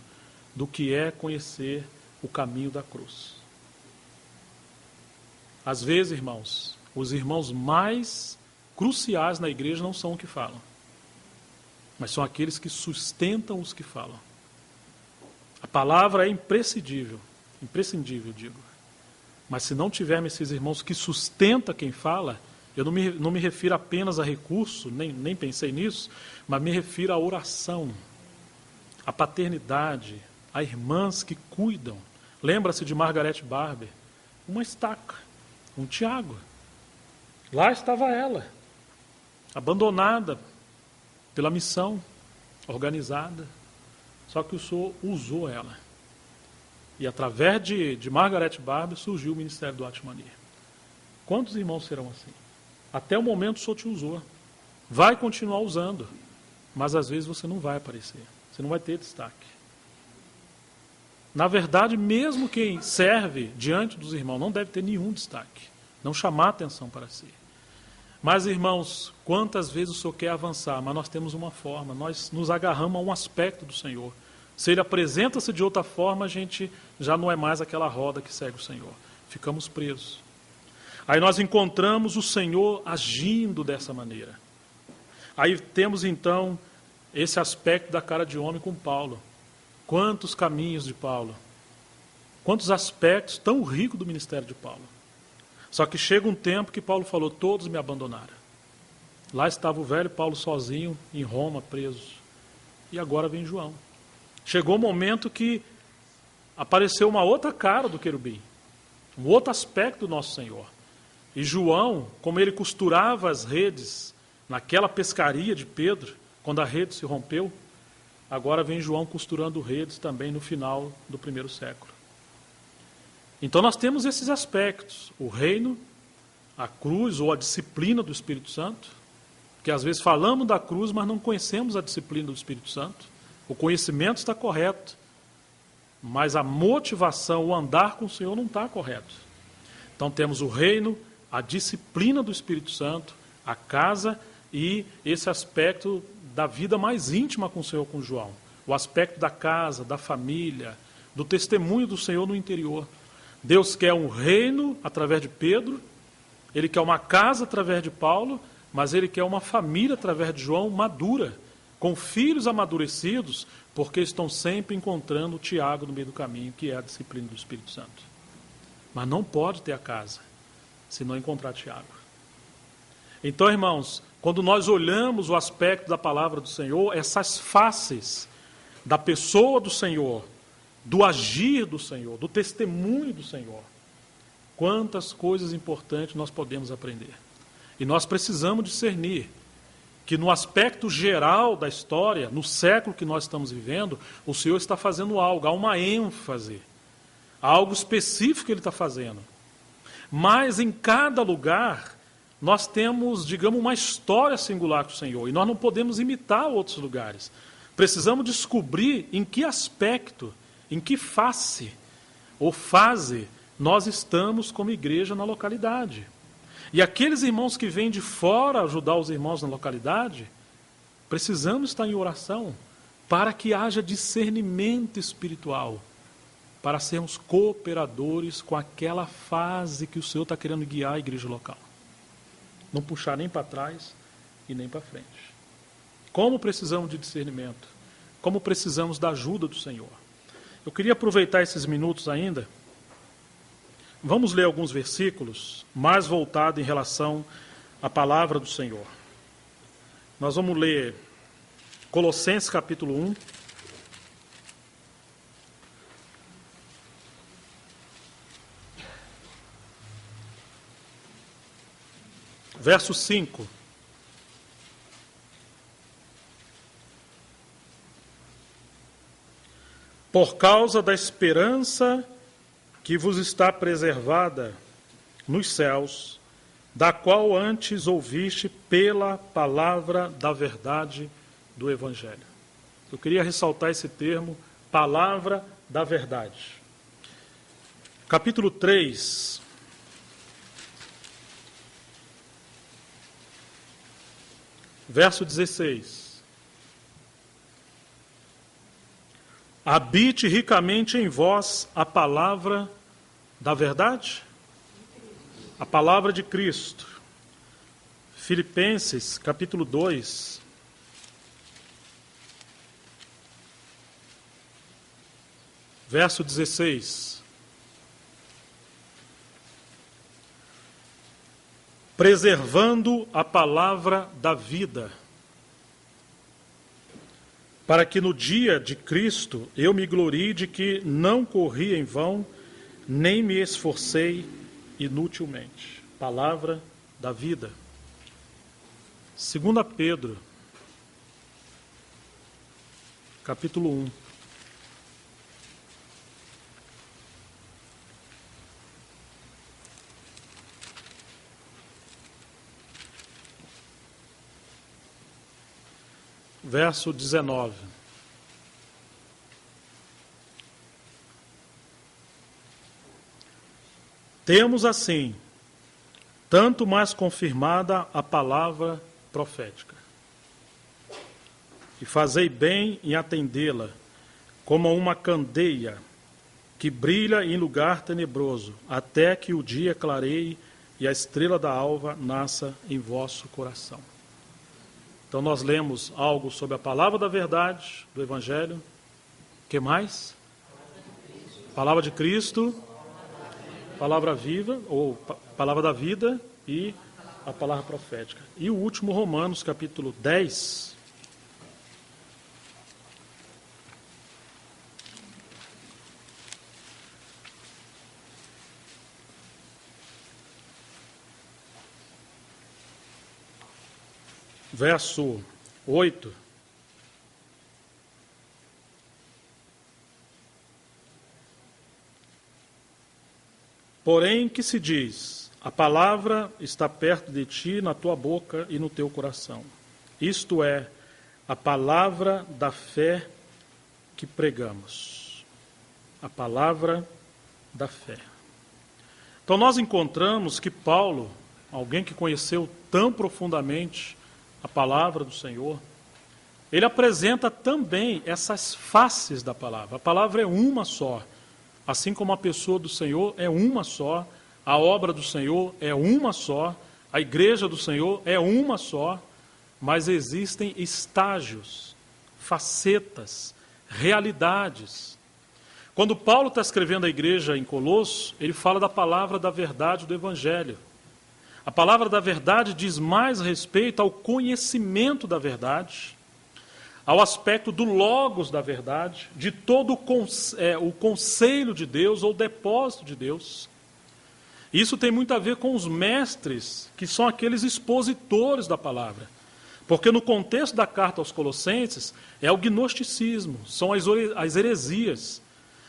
S1: do que é conhecer o caminho da cruz. Às vezes, irmãos, os irmãos mais cruciais na igreja não são os que falam, mas são aqueles que sustentam os que falam. A palavra é imprescindível, digo. Mas se não tivermos esses irmãos que sustentam quem fala, eu não me refiro apenas a recurso, nem pensei nisso, mas me refiro à oração, à paternidade, a irmãs que cuidam. Lembra-se de Margaret Barber? Uma estaca, um Tiago. Lá estava ela, abandonada pela missão organizada. Só que o Senhor usou ela. E através de Margaret Barber surgiu o Ministério do Atmania. Quantos irmãos serão assim? Até o momento o Senhor te usou. Vai continuar usando. Mas às vezes você não vai aparecer. Você não vai ter destaque. Na verdade, mesmo quem serve diante dos irmãos não deve ter nenhum destaque. Não chamar atenção para si. Mas, irmãos, quantas vezes o Senhor quer avançar, mas nós temos uma forma, nós nos agarramos a um aspecto do Senhor. Se Ele apresenta-se de outra forma, a gente já não é mais aquela roda que segue o Senhor. Ficamos presos. Aí nós encontramos o Senhor agindo dessa maneira. Aí temos, então, esse aspecto da cara de homem com Paulo. Quantos caminhos de Paulo. Quantos aspectos tão ricos do ministério de Paulo. Só que chega um tempo que Paulo falou, todos me abandonaram. Lá estava o velho Paulo sozinho, em Roma, preso. E agora vem João. Chegou o momento que apareceu uma outra cara do querubim. Um outro aspecto do nosso Senhor. E João, como ele costurava as redes naquela pescaria de Pedro, quando a rede se rompeu, agora vem João costurando redes também no final do primeiro século. Então nós temos esses aspectos, o reino, a cruz ou a disciplina do Espírito Santo, que às vezes falamos da cruz, mas não conhecemos a disciplina do Espírito Santo. O conhecimento está correto, mas a motivação, o andar com o Senhor não está correto. Então temos o reino, a disciplina do Espírito Santo, a casa e esse aspecto da vida mais íntima com o Senhor, com João. O aspecto da casa, da família, do testemunho do Senhor no interior. Deus quer um reino através de Pedro, Ele quer uma casa através de Paulo, mas Ele quer uma família através de João madura, com filhos amadurecidos, porque estão sempre encontrando o Tiago no meio do caminho, que é a disciplina do Espírito Santo. Mas não pode ter a casa se não encontrar Tiago. Então, irmãos, quando nós olhamos o aspecto da palavra do Senhor, essas faces da pessoa do Senhor, do agir do Senhor, do testemunho do Senhor, quantas coisas importantes nós podemos aprender. E nós precisamos discernir que no aspecto geral da história, no século que nós estamos vivendo, o Senhor está fazendo algo, há uma ênfase, há algo específico que Ele está fazendo. Mas em cada lugar, nós temos, digamos, uma história singular com o Senhor, e nós não podemos imitar outros lugares. Precisamos descobrir em que aspecto, em que face ou fase nós estamos como igreja na localidade. E aqueles irmãos que vêm de fora ajudar os irmãos na localidade, precisamos estar em oração para que haja discernimento espiritual, para sermos cooperadores com aquela fase que o Senhor está querendo guiar a igreja local. Não puxar nem para trás e nem para frente. Como precisamos de discernimento? Como precisamos da ajuda do Senhor? Eu queria aproveitar esses minutos ainda. Vamos ler alguns versículos mais voltados em relação à palavra do Senhor. Nós vamos ler Colossenses capítulo 1. Verso 5. Por causa da esperança que vos está preservada nos céus, da qual antes ouviste pela palavra da verdade do Evangelho. Eu queria ressaltar esse termo, palavra da verdade. Capítulo 3. Verso 16. Habite ricamente em vós a palavra da verdade, a palavra de Cristo. Filipenses, capítulo 2. Verso 16. Preservando a palavra da vida, para que no dia de Cristo eu me glorie de que não corri em vão, nem me esforcei inutilmente. Palavra da vida. 2 Pedro, capítulo 1. Verso 19. Temos assim, tanto mais confirmada a palavra profética. E fazei bem em atendê-la, como uma candeia que brilha em lugar tenebroso, até que o dia clareie e a estrela da alva nasça em vosso coração. Então nós lemos algo sobre a palavra da verdade, do Evangelho. O que mais? Palavra de Cristo, palavra viva, ou palavra da vida, e a palavra profética. E o último, Romanos, capítulo 10. Verso 8. Porém, que se diz, a palavra está perto de ti, na tua boca e no teu coração. Isto é, a palavra da fé que pregamos. A palavra da fé. Então nós encontramos que Paulo, alguém que conheceu tão profundamente a palavra do Senhor, ele apresenta também essas faces da palavra. A palavra é uma só, assim como a pessoa do Senhor é uma só, a obra do Senhor é uma só, a igreja do Senhor é uma só, mas existem estágios, facetas, realidades. Quando Paulo está escrevendo à igreja em Colosso, ele fala da palavra da verdade do Evangelho. A palavra da verdade diz mais respeito ao conhecimento da verdade, ao aspecto do logos da verdade, de todo o conselho de Deus ou depósito de Deus. Isso tem muito a ver com os mestres, que são aqueles expositores da palavra. Porque no contexto da carta aos Colossenses, é o gnosticismo, são as heresias,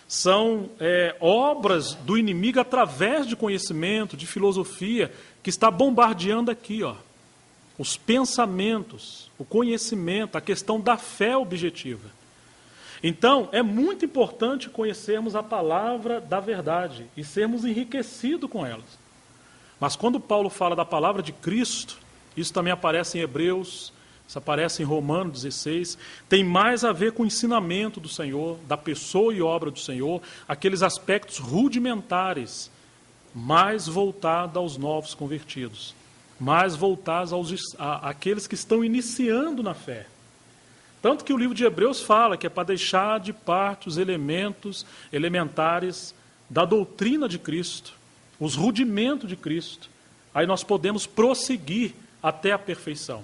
S1: são obras do inimigo através de conhecimento, de filosofia, que está bombardeando aqui, ó, os pensamentos, o conhecimento, a questão da fé objetiva. Então, é muito importante conhecermos a palavra da verdade e sermos enriquecidos com elas. Mas quando Paulo fala da palavra de Cristo, isso também aparece em Hebreus, isso aparece em Romanos 16, tem mais a ver com o ensinamento do Senhor, da pessoa e obra do Senhor, aqueles aspectos rudimentares, mais voltados aos novos convertidos, mais voltados àqueles que estão iniciando na fé. Tanto que o livro de Hebreus fala que é para deixar de parte os elementos elementares da doutrina de Cristo, os rudimentos de Cristo. Aí nós podemos prosseguir até a perfeição,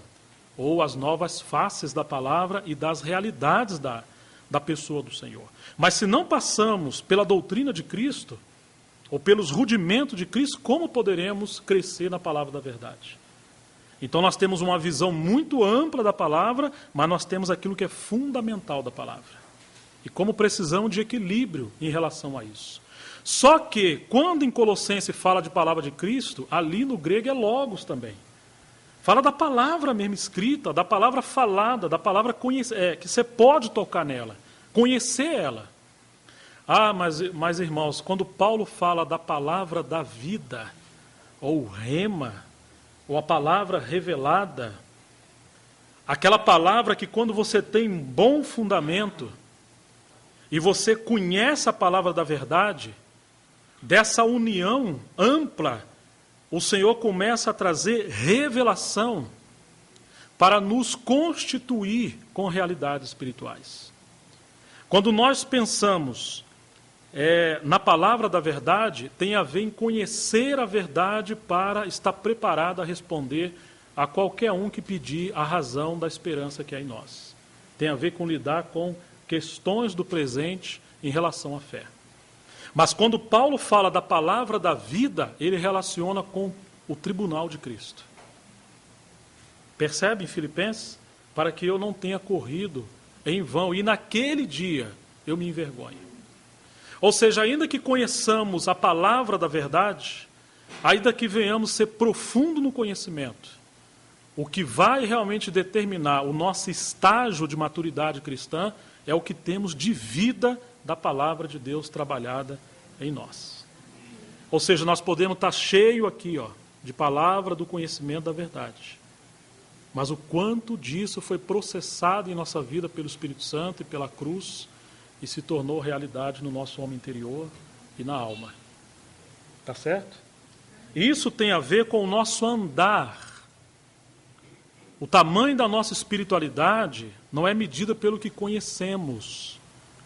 S1: ou as novas faces da palavra e das realidades da pessoa do Senhor. Mas se não passamos pela doutrina de Cristo, ou pelos rudimentos de Cristo, como poderemos crescer na palavra da verdade? Então nós temos uma visão muito ampla da palavra, mas nós temos aquilo que é fundamental da palavra. E como precisamos de equilíbrio em relação a isso. Só que, quando em Colossenses fala de palavra de Cristo, ali no grego é logos também. Fala da palavra mesmo escrita, da palavra falada, da palavra que você pode tocar nela, conhecer ela. Ah, mas irmãos, quando Paulo fala da palavra da vida, ou rema, ou a palavra revelada, aquela palavra que quando você tem um bom fundamento, e você conhece a palavra da verdade, dessa união ampla, o Senhor começa a trazer revelação para nos constituir com realidades espirituais. Quando nós pensamos na palavra da verdade, tem a ver em conhecer a verdade para estar preparado a responder a qualquer um que pedir a razão da esperança que há em nós. Tem a ver com lidar com questões do presente em relação à fé. Mas quando Paulo fala da palavra da vida, ele relaciona com o tribunal de Cristo. Percebe em Filipenses? Para que eu não tenha corrido em vão e naquele dia eu me envergonhe. Ou seja, ainda que conheçamos a palavra da verdade, ainda que venhamos ser profundo no conhecimento, o que vai realmente determinar o nosso estágio de maturidade cristã é o que temos de vida da palavra de Deus trabalhada em nós. Ou seja, nós podemos estar cheio aqui, de palavra do conhecimento da verdade. Mas o quanto disso foi processado em nossa vida pelo Espírito Santo e pela cruz e se tornou realidade no nosso homem interior e na alma. Tá certo? Isso tem a ver com o nosso andar. O tamanho da nossa espiritualidade não é medida pelo que conhecemos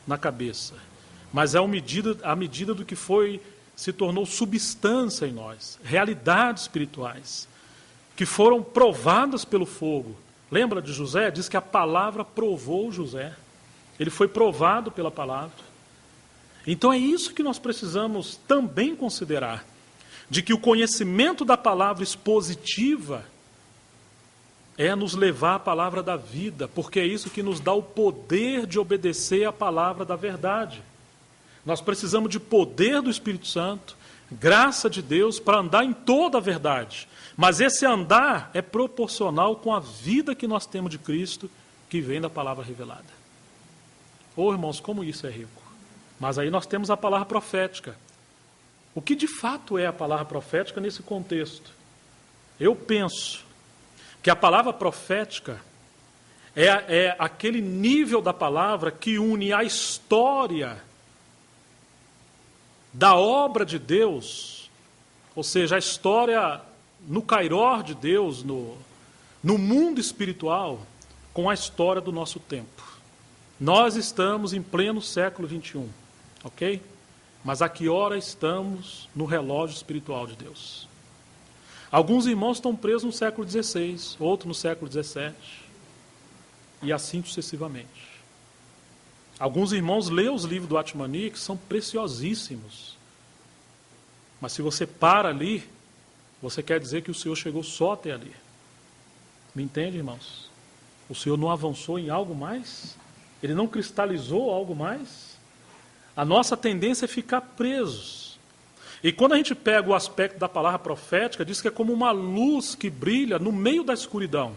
S1: na cabeça, mas é a medida do que se tornou substância em nós, realidades espirituais, que foram provadas pelo fogo. Lembra de José? Diz que a palavra provou José. Ele foi provado pela palavra. Então é isso que nós precisamos também considerar, de que o conhecimento da palavra expositiva é nos levar à palavra da vida, porque é isso que nos dá o poder de obedecer à palavra da verdade. Nós precisamos de poder do Espírito Santo, graça de Deus para andar em toda a verdade. Mas esse andar é proporcional com a vida que nós temos de Cristo, que vem da palavra revelada. Irmãos, como isso é rico. Mas aí nós temos a palavra profética. O que de fato é a palavra profética nesse contexto? Eu penso, que a palavra profética é aquele nível da palavra que une a história da obra de Deus, ou seja, a história no kairós de Deus, no mundo espiritual, com a história do nosso tempo. Nós estamos em pleno século XXI, ok? Mas a que hora estamos no relógio espiritual de Deus? Alguns irmãos estão presos no século XVI, outros no século XVII, e assim sucessivamente. Alguns irmãos lêem os livros do Atmani, que são preciosíssimos. Mas se você para ali, você quer dizer que o Senhor chegou só até ali. Me entende, irmãos? O Senhor não avançou em algo mais? Ele não cristalizou algo mais? A nossa tendência é ficar presos. E quando a gente pega o aspecto da palavra profética, diz que é como uma luz que brilha no meio da escuridão.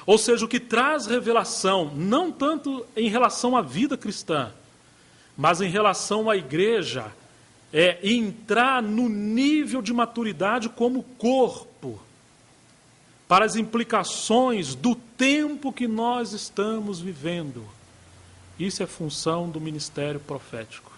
S1: Ou seja, o que traz revelação, não tanto em relação à vida cristã, mas em relação à igreja, é entrar no nível de maturidade como corpo, para as implicações do tempo que nós estamos vivendo. Isso é função do ministério profético.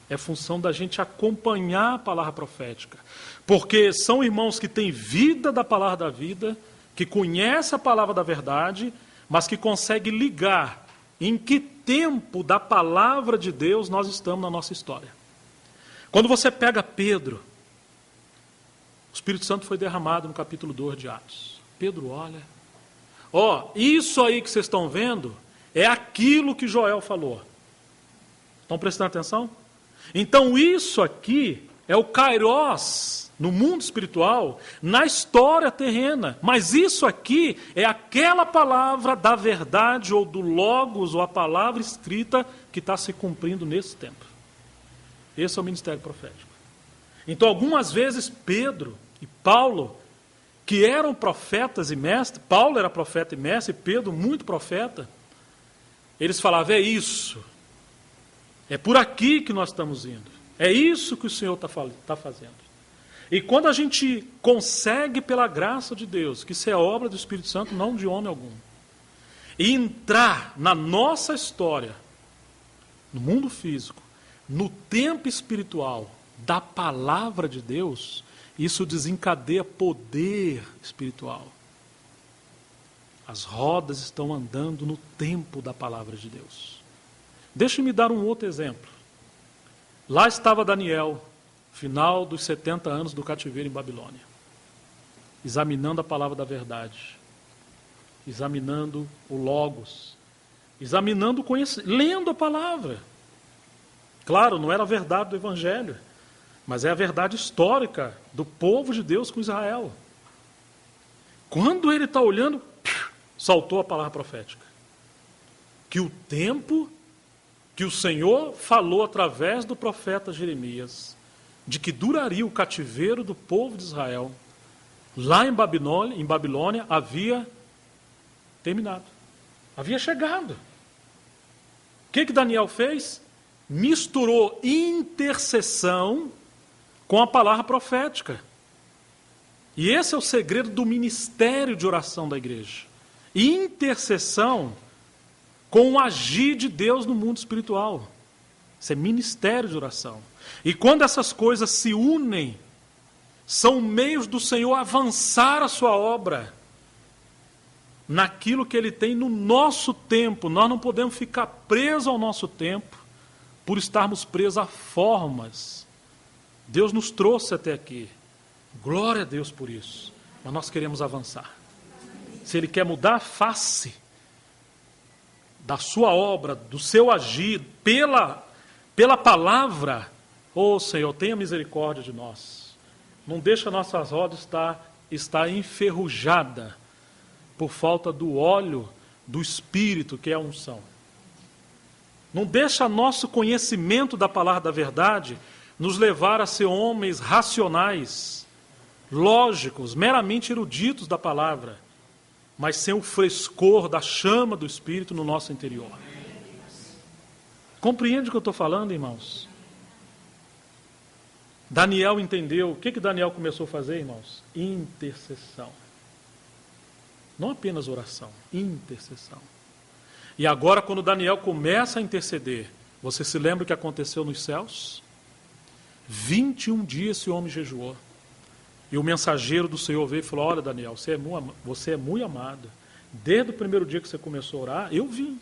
S1: É função da gente acompanhar a palavra profética. Porque são irmãos que têm vida da palavra da vida, que conhecem a palavra da verdade, mas que conseguem ligar em que tempo da palavra de Deus nós estamos na nossa história. Quando você pega Pedro, o Espírito Santo foi derramado no capítulo 2 de Atos. Pedro olha, isso aí que vocês estão vendo é aquilo que Joel falou. Estão prestando atenção? Então isso aqui é o kairós no mundo espiritual, na história terrena. Mas isso aqui é aquela palavra da verdade ou do logos ou a palavra escrita que está se cumprindo nesse tempo. Esse é o ministério profético. Então algumas vezes Pedro e Paulo, que eram profetas e mestres, Paulo era profeta e mestre, Pedro muito profeta, eles falavam, é isso, é por aqui que nós estamos indo, é isso que o Senhor está fazendo. E quando a gente consegue, pela graça de Deus, que isso é obra do Espírito Santo, não de homem algum, e entrar na nossa história, no mundo físico, no tempo espiritual da palavra de Deus, isso desencadeia poder espiritual. As rodas estão andando no tempo da palavra de Deus. Deixe-me dar um outro exemplo. Lá estava Daniel, final dos 70 anos do cativeiro em Babilônia, examinando a palavra da verdade, examinando o Logos, examinando o conhecimento, lendo a palavra. Claro, não era a verdade do Evangelho, mas é a verdade histórica do povo de Deus com Israel. Quando ele está olhando, saltou a palavra profética. Que o tempo que o Senhor falou através do profeta Jeremias, de que duraria o cativeiro do povo de Israel, lá em Babilônia havia terminado. Havia chegado. O que Daniel fez? Misturou intercessão com a palavra profética. E esse é o segredo do ministério de oração da igreja. Intercessão com o agir de Deus no mundo espiritual. Isso é ministério de oração. E quando essas coisas se unem, são meios do Senhor avançar a sua obra naquilo que Ele tem no nosso tempo. Nós não podemos ficar presos ao nosso tempo por estarmos presos a formas. Deus nos trouxe até aqui. Glória a Deus por isso. Mas nós queremos avançar. Se Ele quer mudar a face da sua obra, do seu agir, pela palavra, Senhor, tenha misericórdia de nós. Não deixa nossas rodas estar enferrujada por falta do óleo do Espírito, que é a unção. Não deixa nosso conhecimento da palavra da verdade nos levar a ser homens racionais, lógicos, meramente eruditos da palavra, mas sem o frescor da chama do Espírito no nosso interior. Compreende o que eu estou falando, irmãos? Daniel entendeu. O que Daniel começou a fazer, irmãos? Intercessão. Não apenas oração, intercessão. E agora, quando Daniel começa a interceder, você se lembra o que aconteceu nos céus? 21 dias esse homem jejuou. E o mensageiro do Senhor veio e falou: olha, Daniel, você é muito amado. Desde o primeiro dia que você começou a orar, eu vim.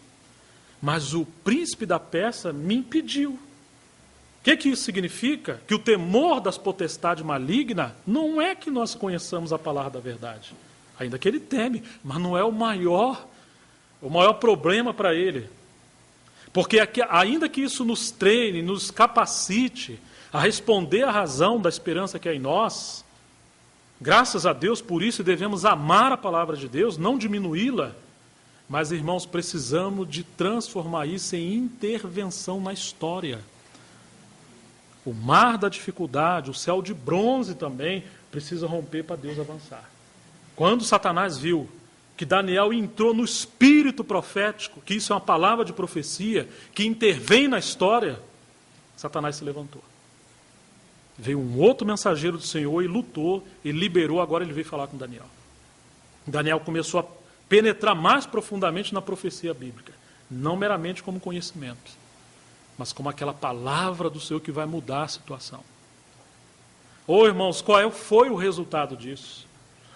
S1: Mas o príncipe da Pérsia me impediu. O que isso significa? Que o temor das potestades malignas não é que nós conheçamos a palavra da verdade. Ainda que ele teme, mas não é o maior problema para ele. Porque ainda que isso nos treine, nos capacite a responder à razão da esperança que é em nós, graças a Deus por isso devemos amar a palavra de Deus, não diminuí-la, mas, irmãos, precisamos de transformar isso em intervenção na história. O mar da dificuldade, o céu de bronze também, precisa romper para Deus avançar. Quando Satanás viu que Daniel entrou no espírito profético, que isso é uma palavra de profecia, que intervém na história, Satanás se levantou. Veio um outro mensageiro do Senhor e lutou, e liberou, agora ele veio falar com Daniel. Daniel começou a penetrar mais profundamente na profecia bíblica, não meramente como conhecimento, mas como aquela palavra do Senhor que vai mudar a situação. Irmãos, qual foi o resultado disso?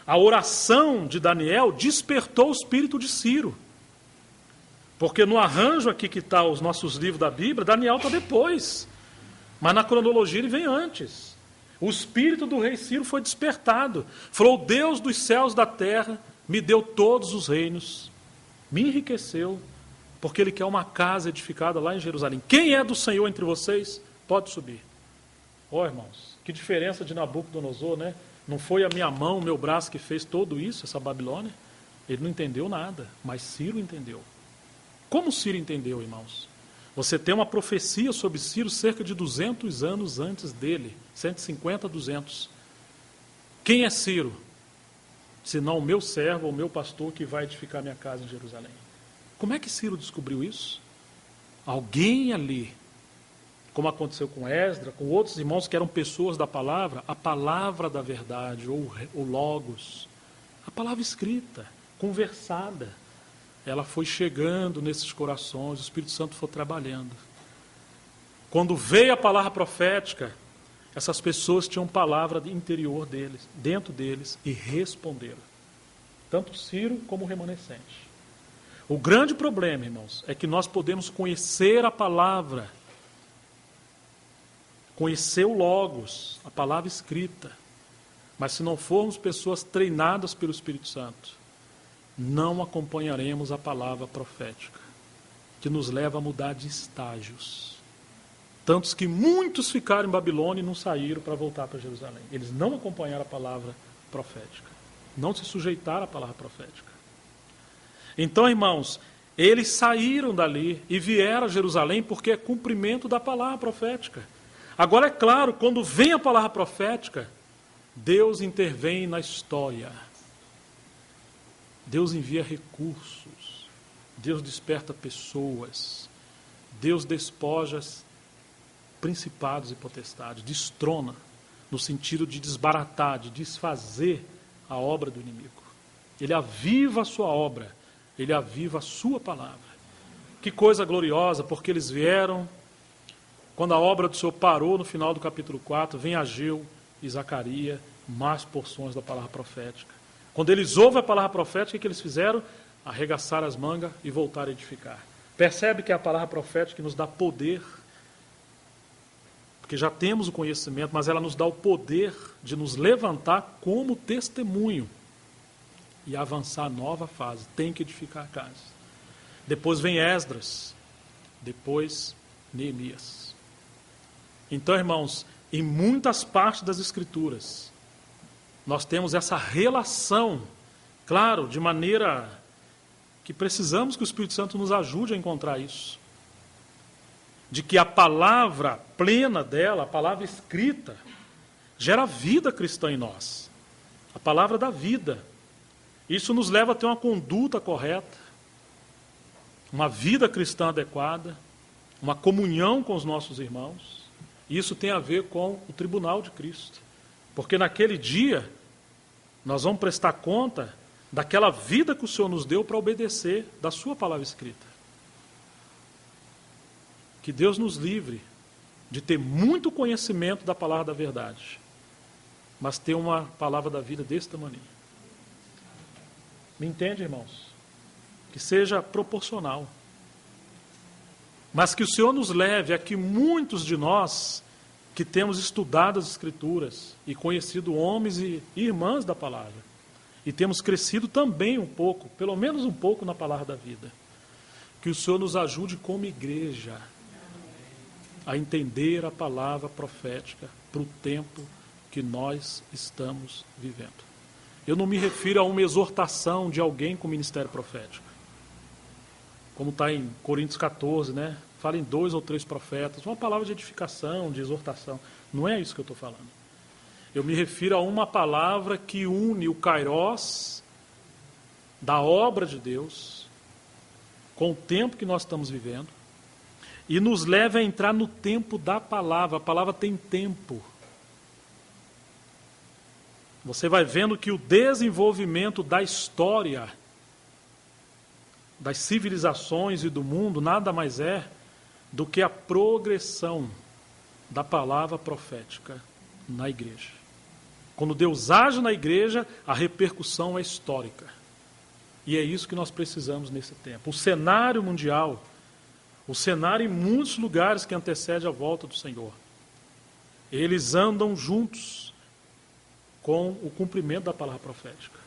S1: A oração de Daniel despertou o espírito de Ciro. Porque no arranjo aqui que está os nossos livros da Bíblia, Daniel está depois. Mas na cronologia ele vem antes. O espírito do rei Ciro foi despertado. Falou: o Deus dos céus e da terra me deu todos os reinos, me enriqueceu, porque ele quer uma casa edificada lá em Jerusalém. Quem é do Senhor entre vocês, pode subir. Irmãos, que diferença de Nabucodonosor, né? Não foi a minha mão, o meu braço que fez tudo isso, essa Babilônia? Ele não entendeu nada, mas Ciro entendeu. Como Ciro entendeu, irmãos? Você tem uma profecia sobre Ciro cerca de 200 anos antes dele, 150, 200. Quem é Ciro? Senão o meu servo, o meu pastor que vai edificar minha casa em Jerusalém. Como é que Ciro descobriu isso? Alguém ali, como aconteceu com Esdras, com outros irmãos que eram pessoas da palavra, a palavra da verdade, ou logos, a palavra escrita, conversada, ela foi chegando nesses corações, o Espírito Santo foi trabalhando. Quando veio a palavra profética, essas pessoas tinham palavra interior deles, dentro deles, e responderam. Tanto Ciro como o remanescente. O grande problema, irmãos, é que nós podemos conhecer a palavra, conhecer o Logos, a palavra escrita, mas se não formos pessoas treinadas pelo Espírito Santo, não acompanharemos a palavra profética, que nos leva a mudar de estágios. Tantos que muitos ficaram em Babilônia e não saíram para voltar para Jerusalém. Eles não acompanharam a palavra profética, não se sujeitaram à palavra profética. Então, irmãos, eles saíram dali e vieram a Jerusalém porque é cumprimento da palavra profética. Agora, é claro, quando vem a palavra profética, Deus intervém na história. Deus envia recursos, Deus desperta pessoas, Deus despoja principados e potestades, destrona, no sentido de desbaratar, de desfazer a obra do inimigo. Ele aviva a sua obra, ele aviva a sua palavra. Que coisa gloriosa, porque eles vieram, quando a obra do Senhor parou no final do capítulo 4, vem Ageu e Zacarias, mais porções da palavra profética. Quando eles ouvem a palavra profética, o que eles fizeram? Arregaçaram as mangas e voltaram a edificar. Percebe que é a palavra profética que nos dá poder, porque já temos o conhecimento, mas ela nos dá o poder de nos levantar como testemunho e avançar a nova fase. Tem que edificar a casa. Depois vem Esdras, depois Neemias. Então, irmãos, em muitas partes das Escrituras, nós temos essa relação, claro, de maneira que precisamos que o Espírito Santo nos ajude a encontrar isso. De que a palavra plena dela, a palavra escrita, gera vida cristã em nós. A palavra da vida. Isso nos leva a ter uma conduta correta, uma vida cristã adequada, uma comunhão com os nossos irmãos. Isso tem a ver com o tribunal de Cristo. Porque naquele dia, nós vamos prestar conta daquela vida que o Senhor nos deu para obedecer da sua palavra escrita. Que Deus nos livre de ter muito conhecimento da palavra da verdade, mas ter uma palavra da vida desse tamanho. Me entende, irmãos? Que seja proporcional. Mas que o Senhor nos leve a que muitos de nós que temos estudado as Escrituras e conhecido homens e irmãs da palavra, e temos crescido também um pouco, pelo menos um pouco na palavra da vida, que o Senhor nos ajude como igreja a entender a palavra profética para o tempo que nós estamos vivendo. Eu não me refiro a uma exortação de alguém com ministério profético, como está em Coríntios 14, né? Fala em 2 ou 3 profetas, uma palavra de edificação, de exortação. Não é isso que eu estou falando. Eu me refiro a uma palavra que une o kairós da obra de Deus com o tempo que nós estamos vivendo e nos leva a entrar no tempo da palavra. A palavra tem tempo. Você vai vendo que o desenvolvimento da história, das civilizações e do mundo, nada mais é do que a progressão da palavra profética na igreja. Quando Deus age na igreja, a repercussão é histórica. E é isso que nós precisamos nesse tempo. O cenário mundial, o cenário em muitos lugares que antecede a volta do Senhor, eles andam juntos com o cumprimento da palavra profética.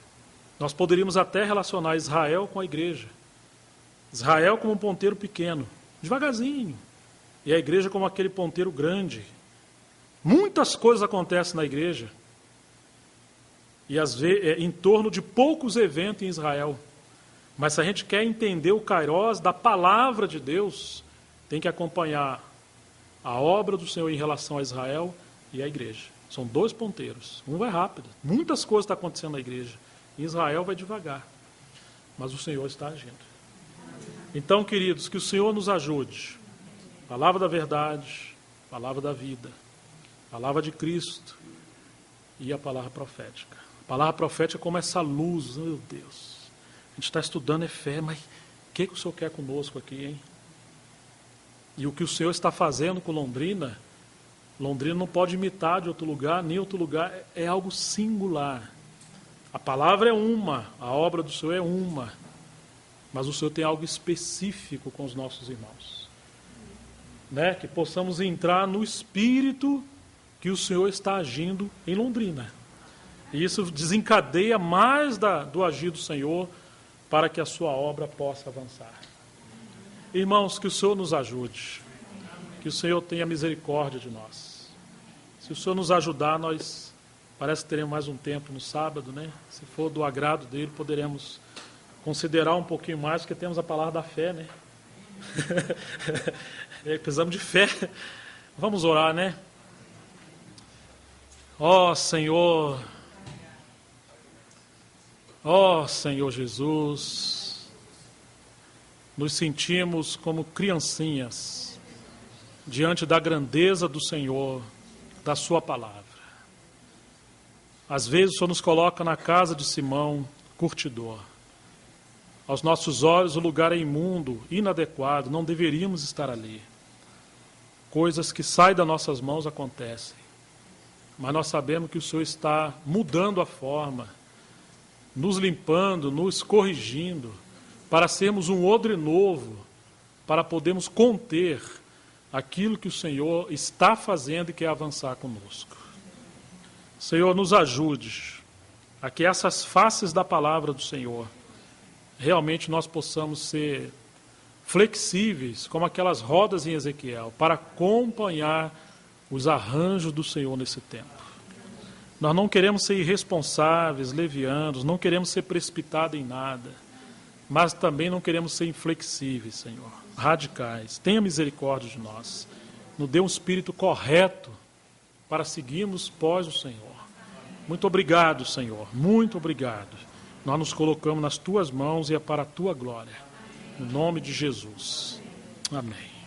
S1: Nós poderíamos até relacionar Israel com a igreja. Israel como um ponteiro pequeno, devagarzinho, e a igreja como aquele ponteiro grande. Muitas coisas acontecem na igreja, e às vezes em torno de poucos eventos em Israel. Mas se a gente quer entender o kairós da palavra de Deus, tem que acompanhar a obra do Senhor em relação a Israel e a igreja. São 2 ponteiros. Um vai rápido. Muitas coisas estão acontecendo na igreja. Em Israel vai devagar. Mas o Senhor está agindo. Então, queridos, que o Senhor nos ajude. Palavra da verdade, palavra da vida, palavra de Cristo e a palavra profética. A palavra profética é como essa luz, meu Deus. A gente está estudando é fé, mas o que o Senhor quer conosco aqui, hein? E o que o Senhor está fazendo com Londrina, Londrina não pode imitar de outro lugar, nem outro lugar, é algo singular. A palavra é uma, a obra do Senhor é uma, mas o Senhor tem algo específico com os nossos irmãos. Né? Que possamos entrar no espírito que o Senhor está agindo em Londrina. E isso desencadeia mais do agir do Senhor para que a sua obra possa avançar. Irmãos, que o Senhor nos ajude, que o Senhor tenha misericórdia de nós. Se o Senhor nos ajudar, nós parece que teremos mais um tempo no sábado, né? Se for do agrado dele, poderemos considerar um pouquinho mais, porque temos a palavra da fé, né? Precisamos de fé. Vamos orar, né? Ó Senhor Jesus, nos sentimos como criancinhas diante da grandeza do Senhor, da sua palavra. Às vezes o Senhor nos coloca na casa de Simão, curtidor. Aos nossos olhos o lugar é imundo, inadequado, não deveríamos estar ali. Coisas que saem das nossas mãos acontecem. Mas nós sabemos que o Senhor está mudando a forma, nos limpando, nos corrigindo, para sermos um odre novo, para podermos conter aquilo que o Senhor está fazendo e quer avançar conosco. Senhor, nos ajude a que essas faces da palavra do Senhor, realmente nós possamos ser flexíveis, como aquelas rodas em Ezequiel, para acompanhar os arranjos do Senhor nesse tempo. Nós não queremos ser irresponsáveis, levianos, não queremos ser precipitados em nada, mas também não queremos ser inflexíveis, Senhor, radicais. Tenha misericórdia de nós. Nos dê um espírito correto para seguirmos pós o Senhor. Muito obrigado, Senhor, muito obrigado. Nós nos colocamos nas Tuas mãos e é para a Tua glória. No nome de Jesus. Amém.